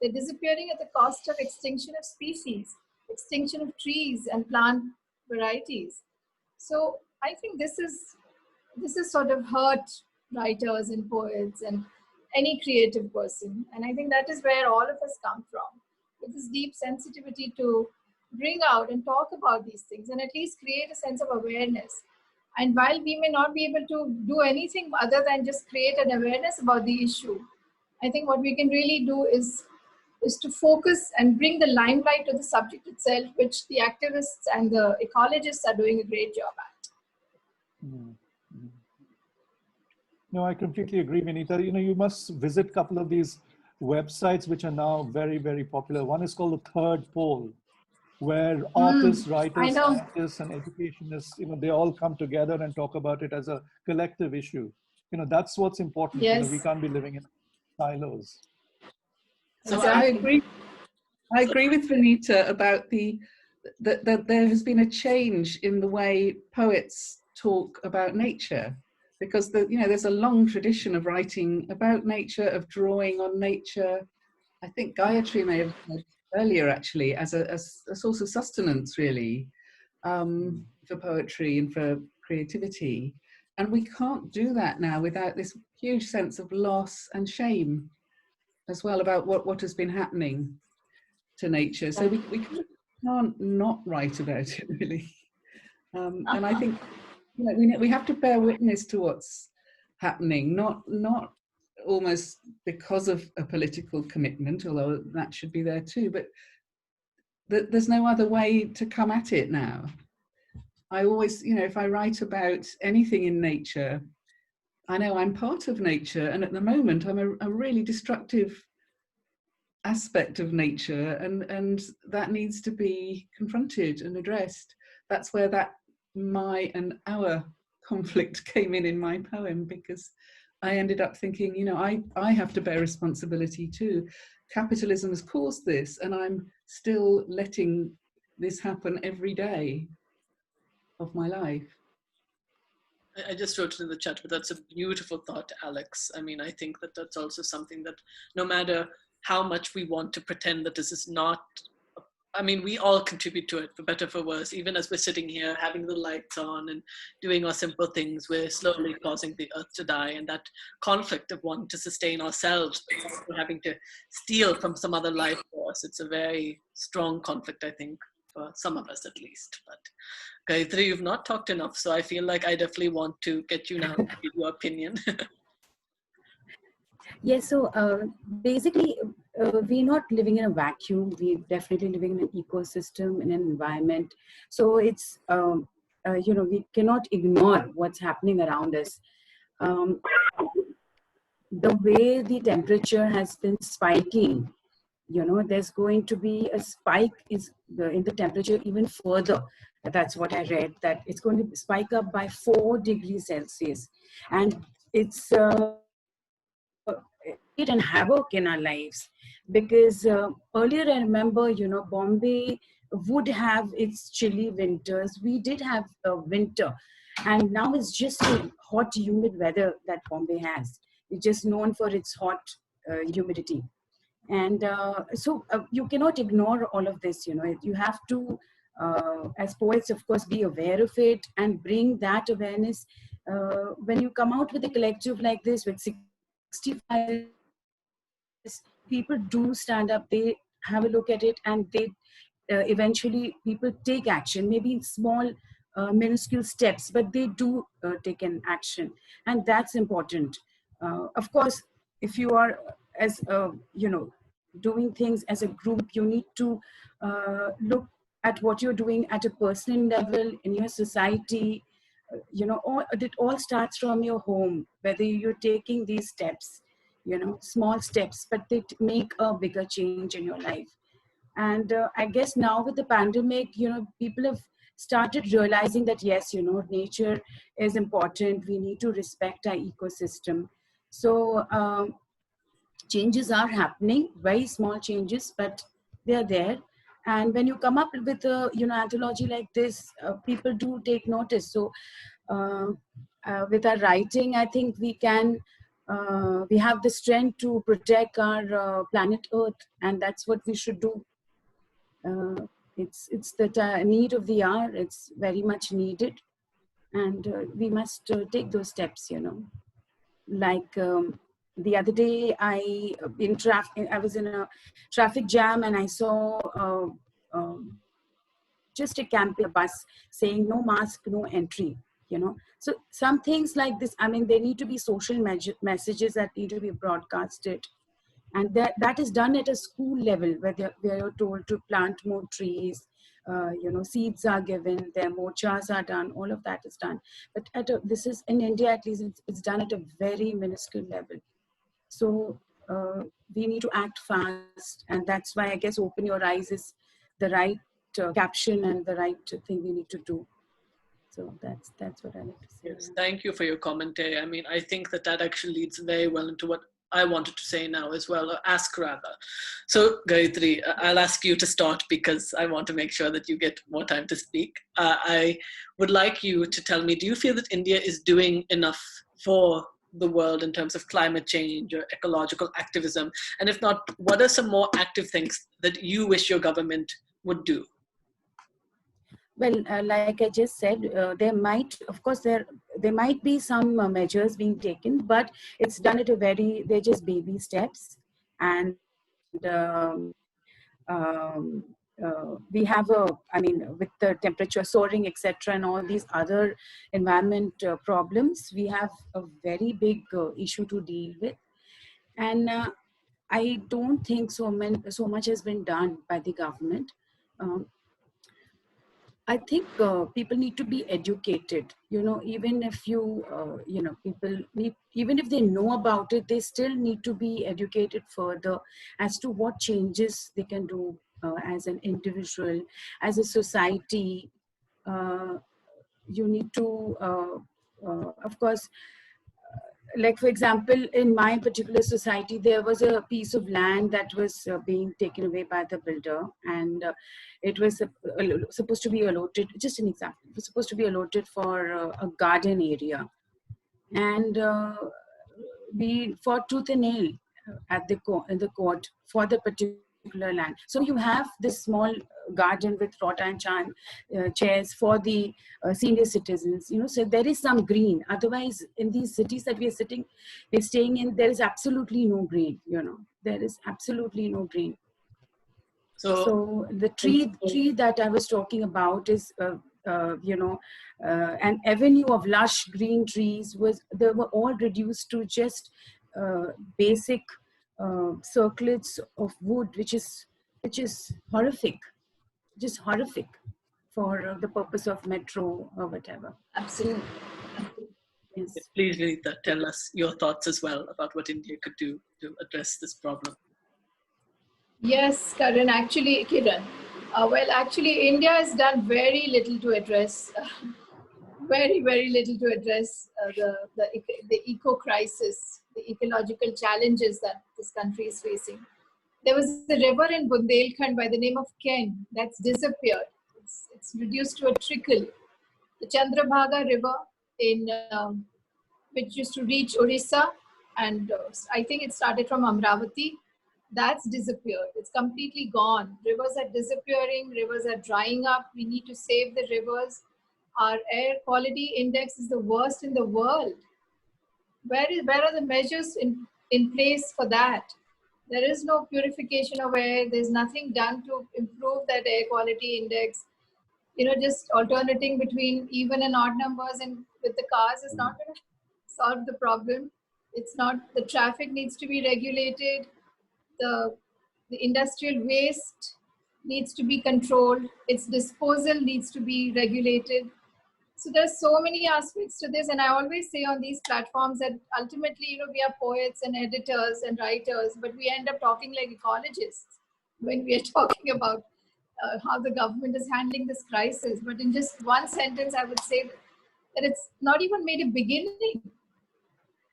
They're disappearing at the cost of extinction of species, extinction of trees and plant varieties. So I think this is sort of hurt writers and poets and any creative person. And I think that is where all of us come from, with this deep sensitivity to bring out and talk about these things and at least create a sense of awareness. And while we may not be able to do anything other than just create an awareness about the issue, I think what we can really do is to focus and bring the limelight to the subject itself, which the activists and the ecologists are doing a great job at. No, I completely agree, Vinita. You must visit a couple of these websites which are now very, very popular. One is called the Third Pole, where artists, writers, scientists, and educationists, they all come together and talk about it as a collective issue. That's what's important. Yes. We can't be living in silos. So Exactly. I agree with Vinita about that there has been a change in the way poets talk about nature, because there's a long tradition of writing about nature, of drawing on nature. I think Gayatri may have said earlier, actually, as a source of sustenance, really, for poetry and for creativity. And we can't do that now without this huge sense of loss and shame as well about what has been happening to nature. So we can't not write about it, really. And I think we have to bear witness to what's happening, not almost because of a political commitment, although that should be there too, but there's no other way to come at it now. I always, if I write about anything in nature, I know I'm part of nature, and at the moment I'm a really destructive aspect of nature, and that needs to be confronted and addressed. That's where that my and our conflict came in my poem, because I ended up thinking, I have to bear responsibility too. Capitalism has caused this, and I'm still letting this happen every day of my life. I just wrote it in the chat, but that's a beautiful thought, Alex. I mean, I think that that's also something that no matter how much we want to pretend that this is not, I mean, we all contribute to it, for better, for worse. Even as we're sitting here, having the lights on and doing our simple things, we're slowly causing the earth to die. And that conflict of wanting to sustain ourselves, but also having to steal from some other life force, it's a very strong conflict, I think, for some of us at least. But Gayatri, you've not talked enough, so I feel like I definitely want to get you now to give your opinion. Yes, so basically, we're not living in a vacuum. We're definitely living in an ecosystem, in an environment. So it's, we cannot ignore what's happening around us. The way the temperature has been spiking, there's going to be a spike in the temperature even further. That's what I read, that it's going to spike up by 4 degrees Celsius. And it's and havoc in our lives, because earlier I remember, Bombay would have its chilly winters. We did have a winter, and now it's just a hot, humid weather that Bombay has. it's just known for its hot humidity. And so you cannot ignore all of this, you have to, as poets, of course, be aware of it and bring that awareness. When you come out with a collective like this with 65, people do stand up, they have a look at it, and they eventually people take action, maybe in small minuscule steps, but they do take an action, and that's important. Of course, if you are as doing things as a group, you need to look at what you're doing at a personal level in your society. It all starts from your home, whether you're taking these steps, small steps, but they make a bigger change in your life. And I guess now with the pandemic, people have started realizing that, yes, nature is important. We need to respect our ecosystem. So changes are happening, very small changes, but they are there. And when you come up with a, anthology like this, people do take notice. So with our writing, I think we have the strength to protect our planet Earth, and that's what we should do. It's the need of the hour. It's very much needed, and we must take those steps. Like the other day, I was in a traffic jam, and I saw just a campaign bus saying no mask, no entry. So some things like this. I mean, there need to be social messages that need to be broadcasted. And that is done at a school level, where you're told to plant more trees, seeds are given, their mochas are done, all of that is done. But this is in India, at least, it's done at a very minuscule level. So we need to act fast, and that's why I guess Open Your Eyes is the right caption and the right thing we need to do. So that's what I like to say. Yes, thank you for your commentary. I mean, I think that actually leads very well into what I wanted to say now as well, or ask rather. So Gayatri, I'll ask you to start because I want to make sure that you get more time to speak. I would like you to tell me, do you feel that India is doing enough for the world in terms of climate change or ecological activism? And if not, what are some more active things that you wish your government would do? Well, like I just said, there might, of course, there might be some measures being taken, but it's done at they're just baby steps. And we have with the temperature soaring, etc., and all these other environment problems, we have a very big issue to deal with. And I don't think so much has been done by the government. I think people need to be educated, even if people even if they know about it, they still need to be educated further as to what changes they can do as an individual, as a society. You need to, of course, like for example, in my particular society, there was a piece of land that was being taken away by the builder, and it was supposed to be allotted, just an example, it was supposed to be allotted for a garden area. And we fought tooth and nail in the court for the particular land. So you have this small garden with wrought iron chairs for the senior citizens, so there is some green. Otherwise, in these cities that we're staying in, there is absolutely no green, there is absolutely no green. So the tree that I was talking about is an avenue of lush green trees. They were all reduced to just basic circlets of wood, which is horrific, just horrific for the purpose of metro or whatever. Absolutely. Yes. Please, Vinita, tell us your thoughts as well about what India could do to address this problem. Yes, Kiran, actually, India has done very little to address, very, very little to address the eco crisis, the ecological challenges that this country is facing. There was a river in Bundelkhand by the name of Ken that's disappeared. It's reduced to a trickle. The Chandrabhaga River, which used to reach Orissa, And I think it started from Amravati. That's disappeared. It's completely gone. Rivers are disappearing. Rivers are drying up. We need to save the rivers. Our air quality index is the worst in the world. Where are the measures in place for that? There is no purification of air. There's nothing done to improve that air quality index. Just alternating between even and odd numbers and with the cars is not going to solve the problem. It's not. The traffic needs to be regulated. The industrial waste needs to be controlled. Its disposal needs to be regulated. So there's so many aspects to this, and I always say on these platforms that ultimately, we are poets and editors and writers, but we end up talking like ecologists when we are talking about how the government is handling this crisis. But in just one sentence, I would say that it's not even made a beginning.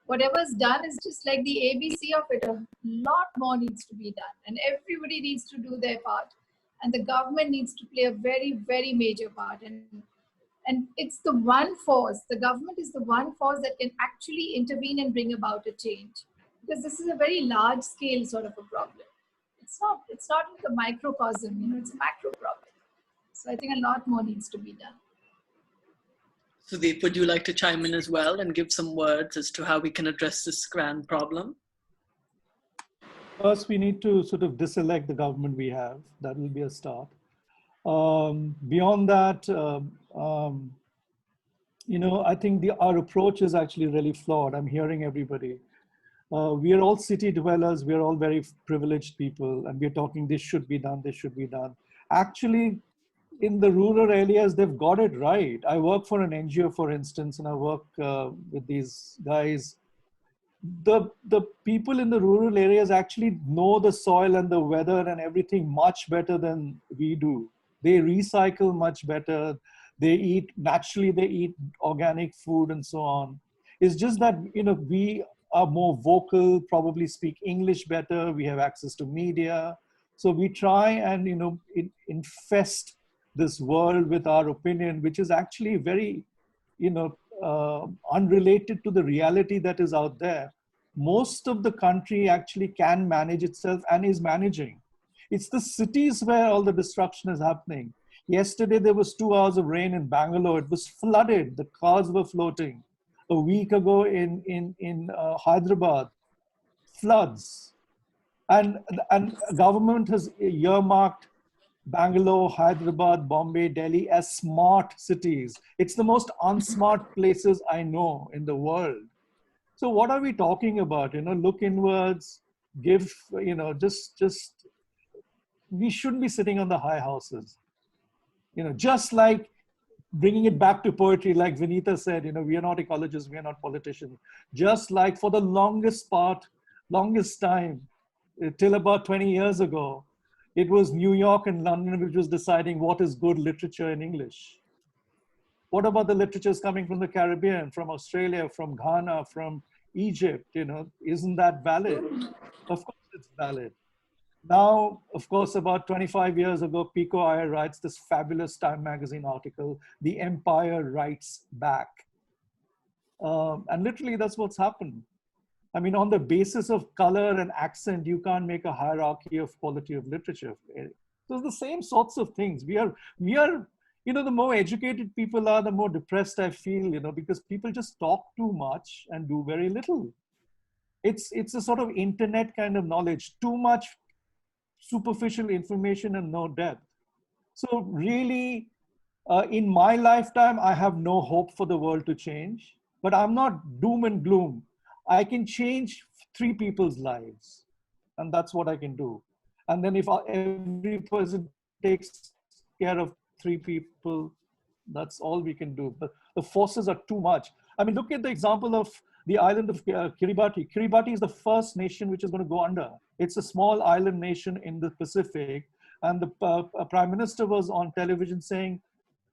Whatever's done is just like the ABC of it. A lot more needs to be done, and everybody needs to do their part, and the government needs to play a very, very major part. And it's the one force, the government is the one force that can actually intervene and bring about a change. Because this is a very large scale sort of a problem. It's not in the microcosm, it's a macro problem. So I think a lot more needs to be done. Sudeep, would you like to chime in as well and give some words as to how we can address this grand problem? First, we need to sort of deselect the government we have. That will be a start. Beyond that, I think our approach is actually really flawed. I'm hearing everybody. We are all city dwellers. We are all very privileged people. And we're talking, this should be done, this should be done. Actually, in the rural areas, they've got it right. I work for an NGO, for instance, and I work with these guys. The people in the rural areas actually know the soil and the weather and everything much better than we do. They recycle much better. They eat organic food and so on. It's just that, we are more vocal, probably speak English better. We have access to media. So we try and, infest this world with our opinion, which is actually very, unrelated to the reality that is out there. Most of the country actually can manage itself and is managing. It's the cities where all the destruction is happening. Yesterday, there was 2 hours of rain in Bangalore. It was flooded. The cars were floating. A week ago in Hyderabad, floods. And government has earmarked Bangalore, Hyderabad, Bombay, Delhi as smart cities. It's the most unsmart places I know in the world. So what are we talking about? Look inwards, give, just we shouldn't be sitting on the high houses. Just like bringing it back to poetry, like Vinita said, we are not ecologists, we are not politicians. Just like for the longest time, till about 20 years ago, it was New York and London which was deciding what is good literature in English. What about the literatures coming from the Caribbean, from Australia, from Ghana, from Egypt? Isn't that valid? Of course it's valid. Now, of course, about 25 years ago, Pico Iyer writes this fabulous Time magazine article, The Empire Writes Back. And literally that's what's happened. I mean, on the basis of color and accent, you can't make a hierarchy of quality of literature. So it's the same sorts of things. We are, the more educated people are, the more depressed I feel, because people just talk too much and do very little. It's a sort of internet kind of knowledge, too much superficial information and no depth. So really, in my lifetime, I have no hope for the world to change, but I'm not doom and gloom. I can change 3 people's lives, and that's what I can do. And then if every person takes care of 3 people, that's all we can do. But the forces are too much. I mean, look at the example of the island of Kiribati. Kiribati is the first nation which is going to go under. It's a small island nation in the Pacific. And the Prime Minister was on television saying,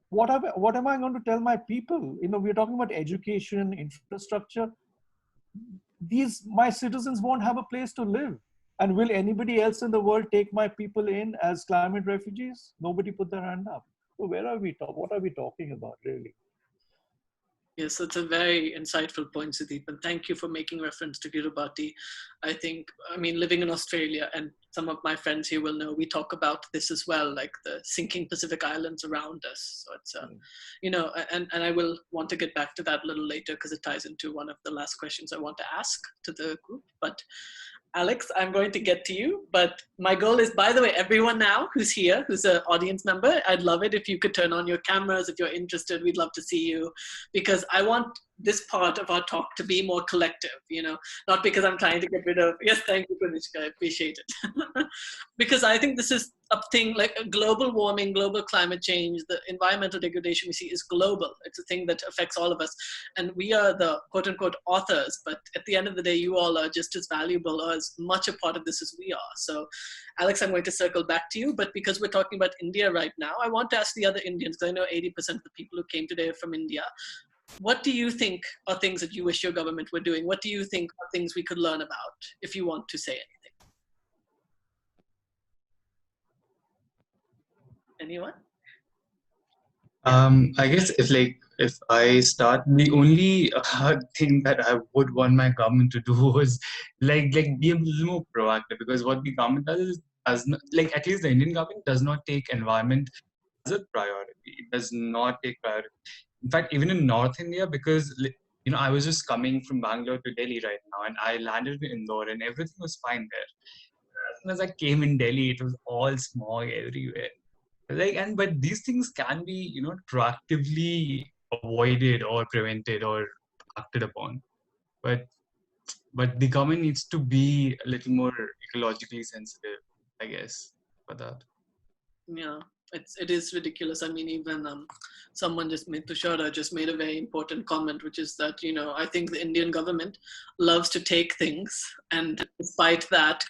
what am I going to tell my people? We're talking about education, infrastructure. My citizens won't have a place to live. And will anybody else in the world take my people in as climate refugees? Nobody put their hand up. So what are we talking about, really? Yes, that's a very insightful point, Sudeep, and thank you for making reference to Kiribati. I mean, living in Australia, and some of my friends here will know, we talk about this as well, like the sinking Pacific Islands around us. So it's, and I will want to get back to that a little later because it ties into one of the last questions I want to ask to the group. But Alex, I'm going to get to you, but my goal is, by the way, everyone now who's here, who's an audience member, I'd love it if you could turn on your cameras. If you're interested, we'd love to see you, because I want this part of our talk to be more collective, not because I'm trying to get rid of, yes, thank you, Kanishka, I appreciate it. Because I think this is a thing like global warming, global climate change, the environmental degradation we see is global. It's a thing that affects all of us. And we are the quote unquote authors, but at the end of the day, you all are just as valuable or as much a part of this as we are. So Alex, I'm going to circle back to you, but because we're talking about India right now, I want to ask the other Indians, because I know 80% of the people who came today are from India. What do you think are things that you wish your government were doing? What do you think are things we could learn about, if you want to say anything? Anyone? I guess if I start, the only thing that I would want my government to do was like be a little more proactive, because what the government does not, like at least the Indian government does not take environment as a priority. It does not take priority. In fact, even in North India, because I was just coming from Bangalore to Delhi right now, and I landed in Indore, and everything was fine there. As soon as I came in Delhi, it was all smog everywhere. But these things can be, proactively avoided or prevented or acted upon. But the government needs to be a little more ecologically sensitive, I guess, for that. Yeah, it is ridiculous. I mean, even someone Tushara just made a very important comment, which is that, I think the Indian government loves to take things, and despite that,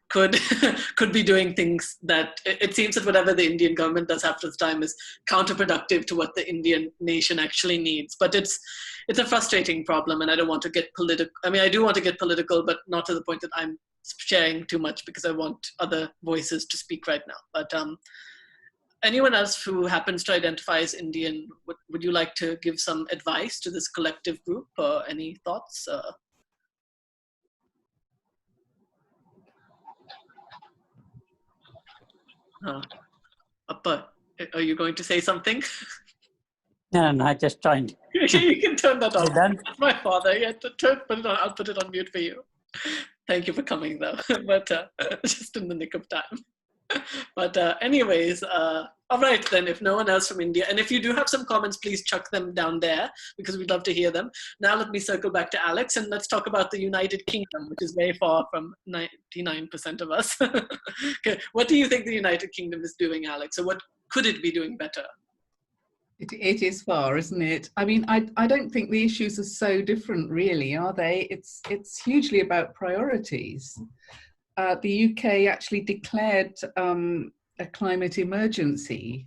could be doing things that it seems that whatever the Indian government does half the time is counterproductive to what the Indian nation actually needs. But it's a frustrating problem, and I don't want to get political. I mean, I do want to get political, but not to the point that I'm sharing too much, because I want other voices to speak right now. But anyone else who happens to identify as Indian, would you like to give some advice to this collective group, or any thoughts? Appa, are you going to say something? No, I just joined. You can turn that off. Done? That's my father. Yeah, put it on. I'll put it on mute for you. Thank you for coming, though. But just in the nick of time. But anyways, all right then, if no one else from India, and if you do have some comments, please chuck them down there, because we'd love to hear them. Now let me circle back to Alex, and let's talk about the United Kingdom, which is very far from 99% of us. Okay, what do you think the United Kingdom is doing, Alex, or what could it be doing better? It is far, isn't it? I mean, I don't think the issues are so different, really, are they? It's hugely about priorities. The UK actually declared a climate emergency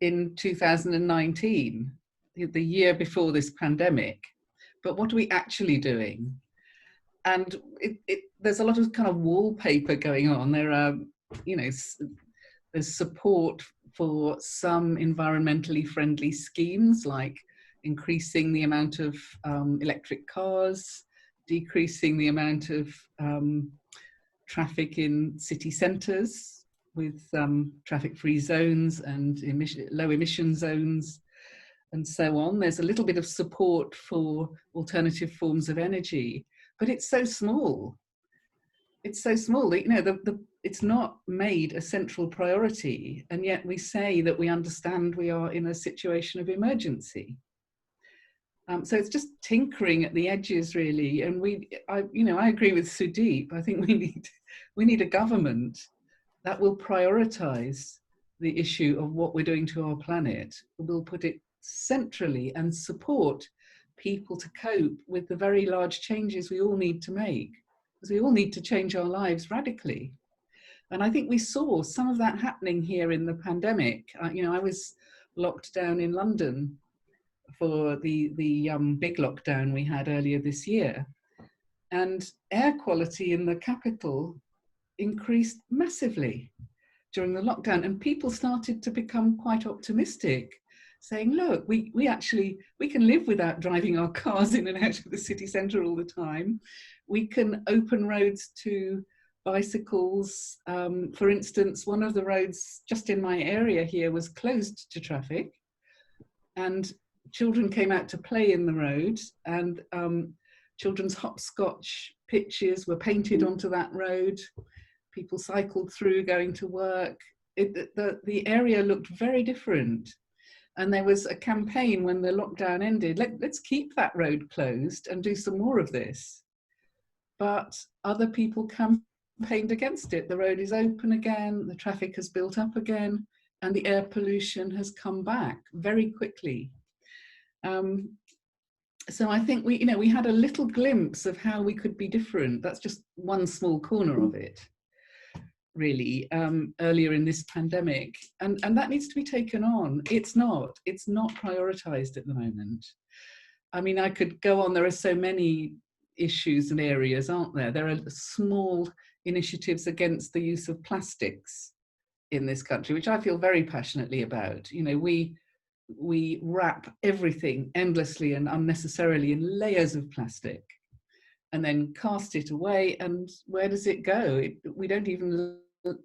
in 2019, the year before this pandemic. But what are we actually doing? And there's a lot of kind of wallpaper going on. There are, there's support for some environmentally friendly schemes, like increasing the amount of electric cars, decreasing the amount of traffic in city centres with traffic-free zones and low emission zones and so on. There's a little bit of support for alternative forms of energy, but it's so small. It's so small that, it's not made a central priority, and yet we say that we understand we are in a situation of emergency. So it's just tinkering at the edges, really. And I agree with Sudeep. I think we need a government that will prioritise the issue of what we're doing to our planet. We'll put it centrally and support people to cope with the very large changes we all need to make, because we all need to change our lives radically. And I think we saw some of that happening here in the pandemic. I was locked down in London for the big lockdown we had earlier this year. And air quality in the capital increased massively during the lockdown. And people started to become quite optimistic saying, look, we can live without driving our cars in and out of the city centre all the time. We can open roads to bicycles. For instance, one of the roads just in my area here was closed to traffic, and children came out to play in the road, and children's hopscotch pitches were painted onto that road. People cycled through going to work. The area looked very different. And there was a campaign when the lockdown ended, let's keep that road closed and do some more of this. But other people campaigned against it. The road is open again, the traffic has built up again, and the air pollution has come back very quickly. So I think we had a little glimpse of how we could be different. That's just one small corner of it, really, earlier in this pandemic. And that needs to be taken on. It's not prioritized at the moment. I mean, I could go on, there are so many issues and areas, aren't there? There are small initiatives against the use of plastics in this country, which I feel very passionately about. You know, we wrap everything endlessly and unnecessarily in layers of plastic and then cast it away. And where does it go? We don't even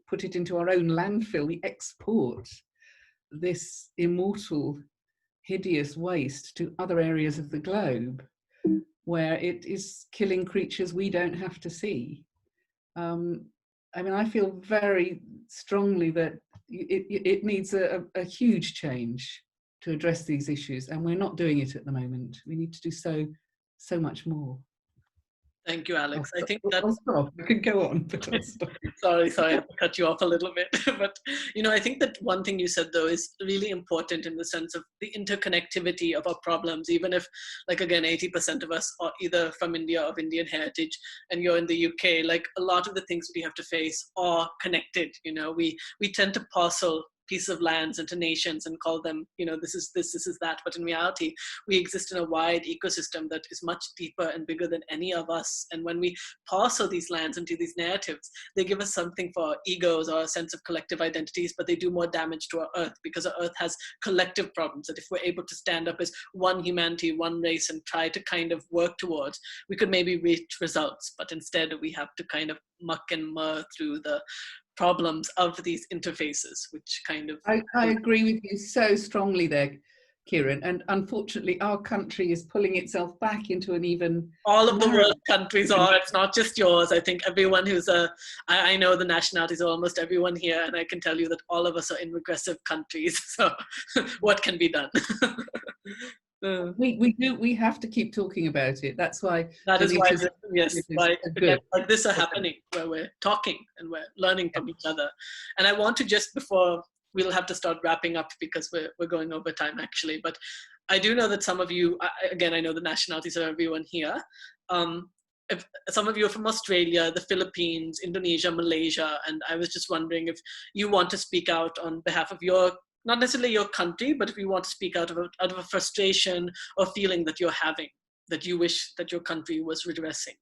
put it into our own landfill. We export this immortal, hideous waste to other areas of the globe where it is killing creatures we don't have to see. I mean, I feel very strongly that it needs a huge change to address these issues, and we're not doing it at the moment. We need to do so much more. Thank you, Alex. I think that I'll stop. I could go on, but I'll stop. Sorry, I have to cut you off a little bit. But, you know, I think that one thing you said, though, is really important in the sense of the interconnectivity of our problems, even if, like, again, 80% of us are either from India or of Indian heritage, and you're in the UK, like, a lot of the things we have to face are connected. You know, we tend to parcel pieces of lands into nations and call them, you know, this is this, this is that. But in reality, we exist in a wide ecosystem that is much deeper and bigger than any of us. And when we parcel these lands into these narratives, they give us something for our egos or a sense of collective identities, but they do more damage to our earth, because our earth has collective problems that if we're able to stand up as one humanity, one race, and try to kind of work towards, we could maybe reach results. But instead we have to kind of muck and mur through the problems of these interfaces, which kind of... I agree with you so strongly there, Kiran. And unfortunately, our country is pulling itself back into an even... All of the world countries are, it's not just yours. I think everyone who's I know the nationalities of almost everyone here, and I can tell you that all of us are in regressive countries. So what can be done? We have to keep talking about it. That's why why events like this are happening, where we're talking and we're learning from each other. And I want to just, before we'll have to start wrapping up because we're going over time actually, but I do know that some of you, again, I know the nationalities of everyone here. If some of you are from Australia, the Philippines, Indonesia, Malaysia, and I was just wondering if you want to speak out on behalf of your, not necessarily your country, but if you want to speak out of a frustration or feeling that you're having, that you wish that your country was redressing.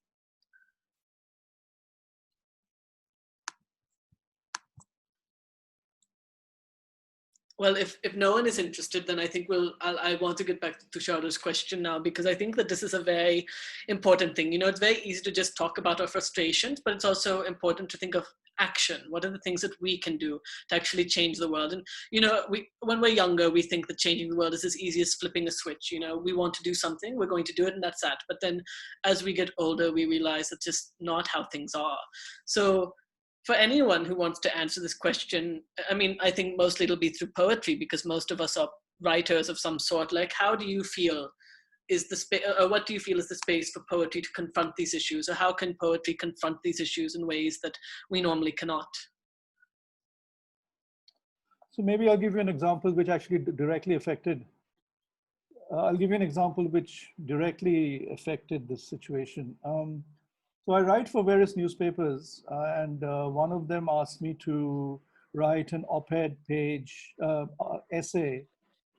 Well, if no one is interested, then I think I want to get back to Tusharo's question now, because I think that this is a very important thing. You know, it's very easy to just talk about our frustrations, but it's also important to think of action. What are the things that we can do to actually change the world? And, you know, when we're younger, we think that changing the world is as easy as flipping a switch. You know, we want to do something, we're going to do it, and that's that. But then as we get older, we realize that's just not how things are. So for anyone who wants to answer this question, I mean, I think mostly it'll be through poetry, because most of us are writers of some sort. Like, how do you feel is the space, or what do you feel is the space for poetry to confront these issues? Or how can poetry confront these issues in ways that we normally cannot? So maybe I'll give you an example which actually directly affected. I'll give you an example which directly affected this situation. So I write for various newspapers, and one of them asked me to write an op-ed page essay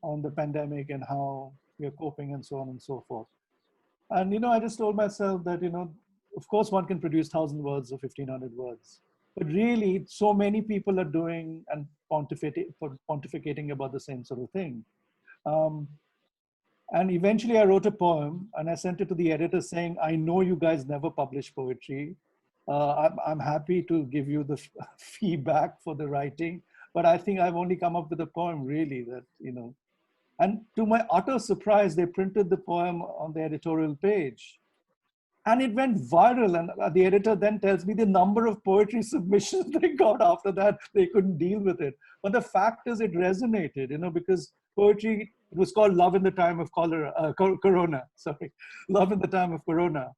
on the pandemic and how we are coping and so on and so forth. And, you know, I just told myself that, you know, of course one can produce 1,000 words or 1,500 words, but really so many people are doing and pontificating about the same sort of thing. And eventually I wrote a poem and I sent it to the editor saying, I know you guys never publish poetry. I'm happy to give you the feedback for the writing, but I think I've only come up with a poem really that, and to my utter surprise, they printed the poem on the editorial page. And it went viral. And the editor then tells me the number of poetry submissions they got after that, they couldn't deal with it. But the fact is it resonated, because poetry, it was called Love in the Time of Corona, sorry, Love in the Time of Corona.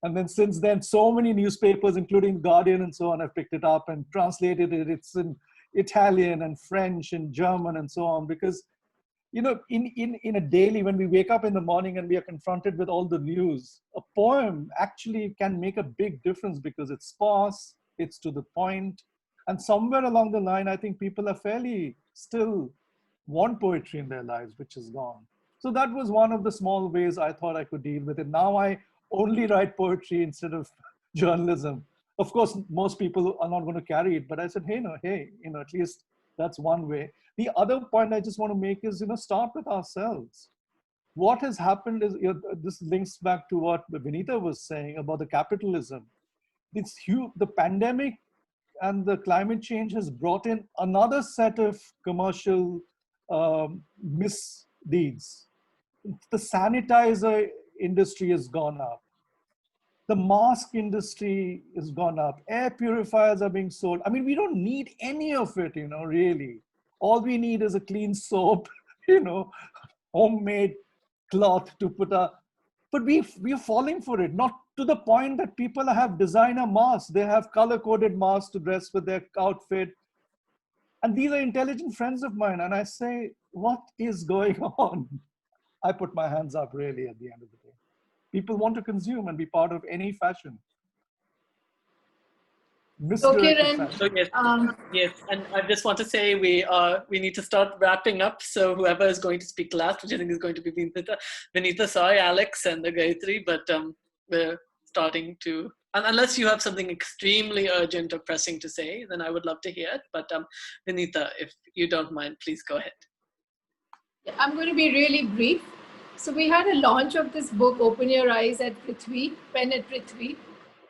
And then since then, so many newspapers, including Guardian and so on, have picked it up and translated it. It's in Italian and French and German and so on, because in a daily, when we wake up in the morning and we are confronted with all the news, a poem actually can make a big difference because it's sparse, it's to the point. And somewhere along the line, I think people are fairly still want poetry in their lives, which is gone. So that was one of the small ways I thought I could deal with it. Now I only write poetry instead of journalism. Of course, most people are not going to carry it, but I said, hey, at least that's one way. The other point I just want to make is, start with ourselves. What has happened is, this links back to what Vinita was saying about the capitalism. It's huge. The pandemic and the climate change has brought in another set of commercial misdeeds. The sanitizer industry has gone up. The mask industry has gone up. Air purifiers are being sold. I mean, we don't need any of it, really. All we need is a clean soap, homemade cloth to put but we are falling for it, not to the point that people have designer masks. They have color-coded masks to dress with their outfit. And these are intelligent friends of mine. And I say, what is going on? I put my hands up really at the end of the day. People want to consume and be part of any fashion. So Kiran, so yes, and I just want to say we need to start wrapping up. So whoever is going to speak last, which I think is going to be Vinita, sorry, Alex and Gayatri, but we're starting to. And unless you have something extremely urgent or pressing to say, then I would love to hear it. But Vinita, if you don't mind, please go ahead. I'm going to be really brief. So we had a launch of this book, Open Your Eyes, at Prithvi, Pen at Prithvi,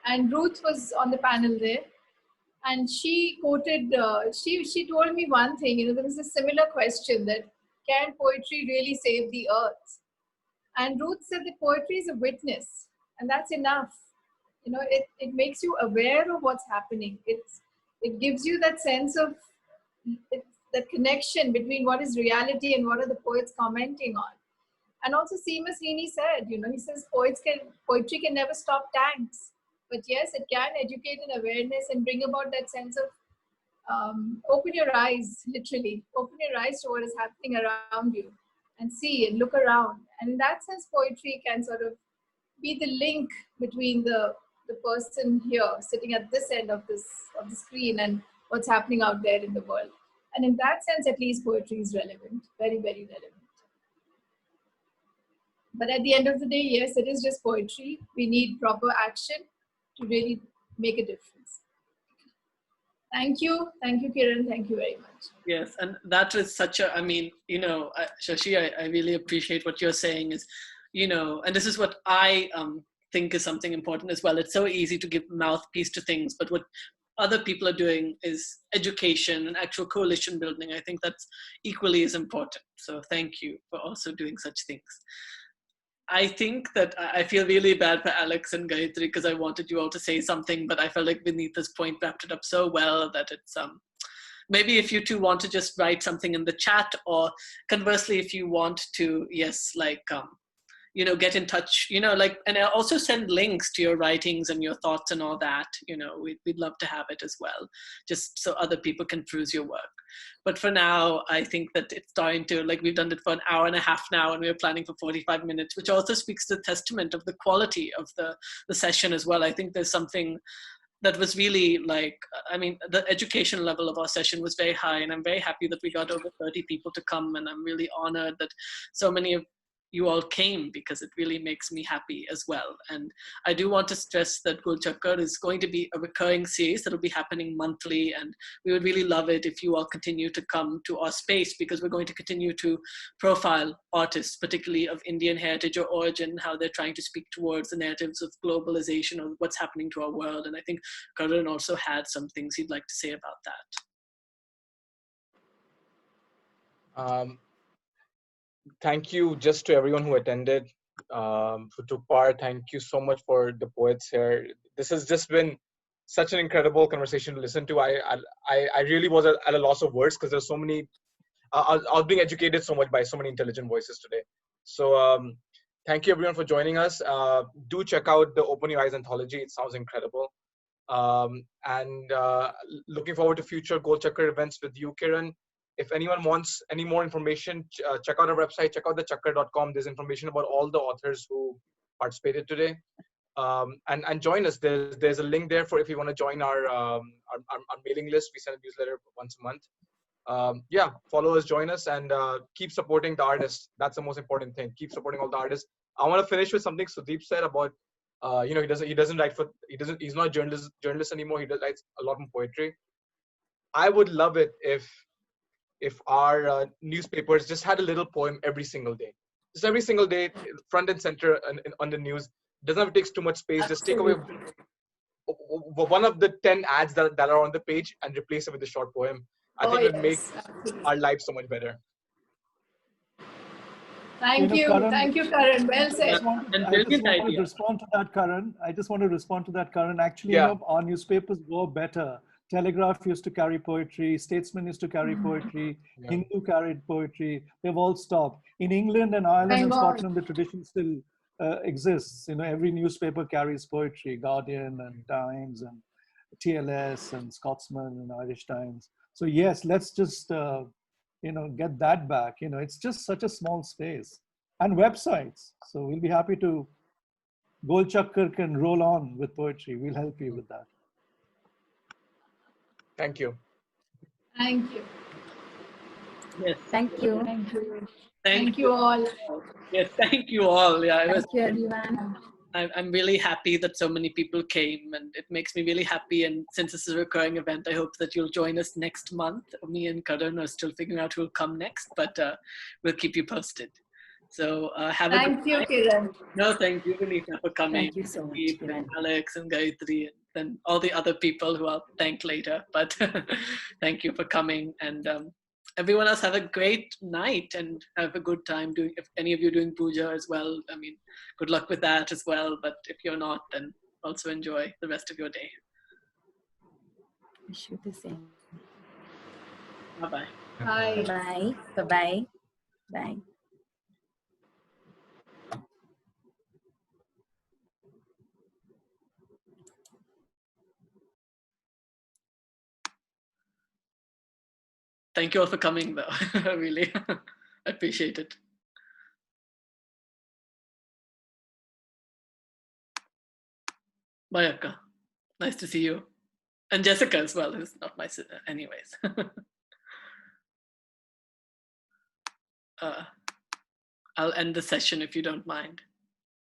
and Ruth was on the panel there. And she quoted, she told me one thing, there was a similar question that, can poetry really save the earth? And Ruth said that poetry is a witness, and that's enough. It makes you aware of what's happening. It gives you that sense of, that connection between what is reality and what are the poets commenting on. And also Seamus Heaney said, he says poetry can never stop tanks. But yes, it can educate and awareness and bring about that sense of open your eyes, literally. Open your eyes to what is happening around you and see and look around. And in that sense, poetry can sort of be the link between the person here sitting at this end of the screen and what's happening out there in the world. And in that sense, at least poetry is relevant, very, very relevant. But at the end of the day, yes, it is just poetry. We need proper action to really make a difference. Thank you, Kiran. Thank you very much. Yes, and that was such a, Shashi, I really appreciate what you're saying is, and this is what I think is something important as well. It's so easy to give mouthpiece to things, but what other people are doing is education and actual coalition building. I think that's equally as important. So thank you for also doing such things. I think that I feel really bad for Alex and Gayatri because I wanted you all to say something, but I felt like Vinita's point wrapped it up so well that it's, maybe if you two want to just write something in the chat, or conversely, if you want to, get in touch, and I also send links to your writings and your thoughts and all that, we'd love to have it as well, just so other people can peruse your work. But for now, I think that it's starting to, we've done it for an hour and a half now, and we're planning for 45 minutes, which also speaks to the testament of the quality of the session as well. I think there's something that was really the education level of our session was very high, and I'm very happy that we got over 30 people to come, and I'm really honored that so many of you all came, because it really makes me happy as well. And I do want to stress that Golchakkar is going to be a recurring series that will be happening monthly, and we would really love it if you all continue to come to our space, because we're going to continue to profile artists, particularly of Indian heritage or origin, how they're trying to speak towards the narratives of globalization or what's happening to our world. And I think Karan also had some things he'd like to say about that. Thank you just to everyone who attended, who took part. Thank you so much for the poets here. This has just been such an incredible conversation to listen to. I really was at a loss of words, because there's so many, I was being educated so much by so many intelligent voices today. So thank you everyone for joining us. Do check out the Open Your Eyes anthology. It sounds incredible. And looking forward to future Golchakkar events with you, Kiran. If anyone wants any more information, check out our website, check out the chakkar.com. There's information about all the authors who participated today. And join us. There's a link there for if you want to join our mailing list. We send a newsletter once a month. Yeah, follow us, join us, and keep supporting the artists. That's the most important thing. Keep supporting all the artists. I want to finish with something Sudeep said about, he's not a journalist anymore. He writes a lot more poetry. I would love it if our newspapers just had a little poem every single day. Just every single day, front and center on the news. Doesn't have to take too much space. Just take away one of the 10 ads that are on the page and replace it with a short poem. I think it would make our lives so much better. Thank you, Karan. Well said. I just want to respond to that, Karan. Actually, our newspapers were better. Telegraph used to carry poetry, Statesman used to carry poetry, Hindu carried poetry. They've all stopped. In England and Ireland and Scotland, the tradition still exists. Every newspaper carries poetry, Guardian and Times and TLS and Scotsman and Irish Times. So yes, let's just get that back. It's just such a small space. And websites. So we'll be happy to. Golchakkar can roll on with poetry. We'll help you with that. Thank you. Thank you. Yes. Thank you. Thank you all. Yes, thank you all. Yeah, thank you, everyone. I'm really happy that so many people came, and it makes me really happy. And since this is a recurring event, I hope that you'll join us next month. Me and Karan are still figuring out who'll come next, but we'll keep you posted. So have a good night. Thank you, Kiran. No, thank you, Vinita, for coming. Thank you so much, Kiran. Alex and Gayatri, and all the other people who I'll thank later. But thank you for coming, and everyone else have a great night and have a good time doing. If any of you are doing puja as well, I mean, good luck with that as well. But if you're not, then also enjoy the rest of your day. Wish you the same. Bye-bye. Bye. Bye. Bye-bye. Bye. Thank you all for coming, though. Really, I appreciate it. Bye, Akka. Nice to see you. And Jessica as well, who's not my sister. Anyways. I'll end the session if you don't mind.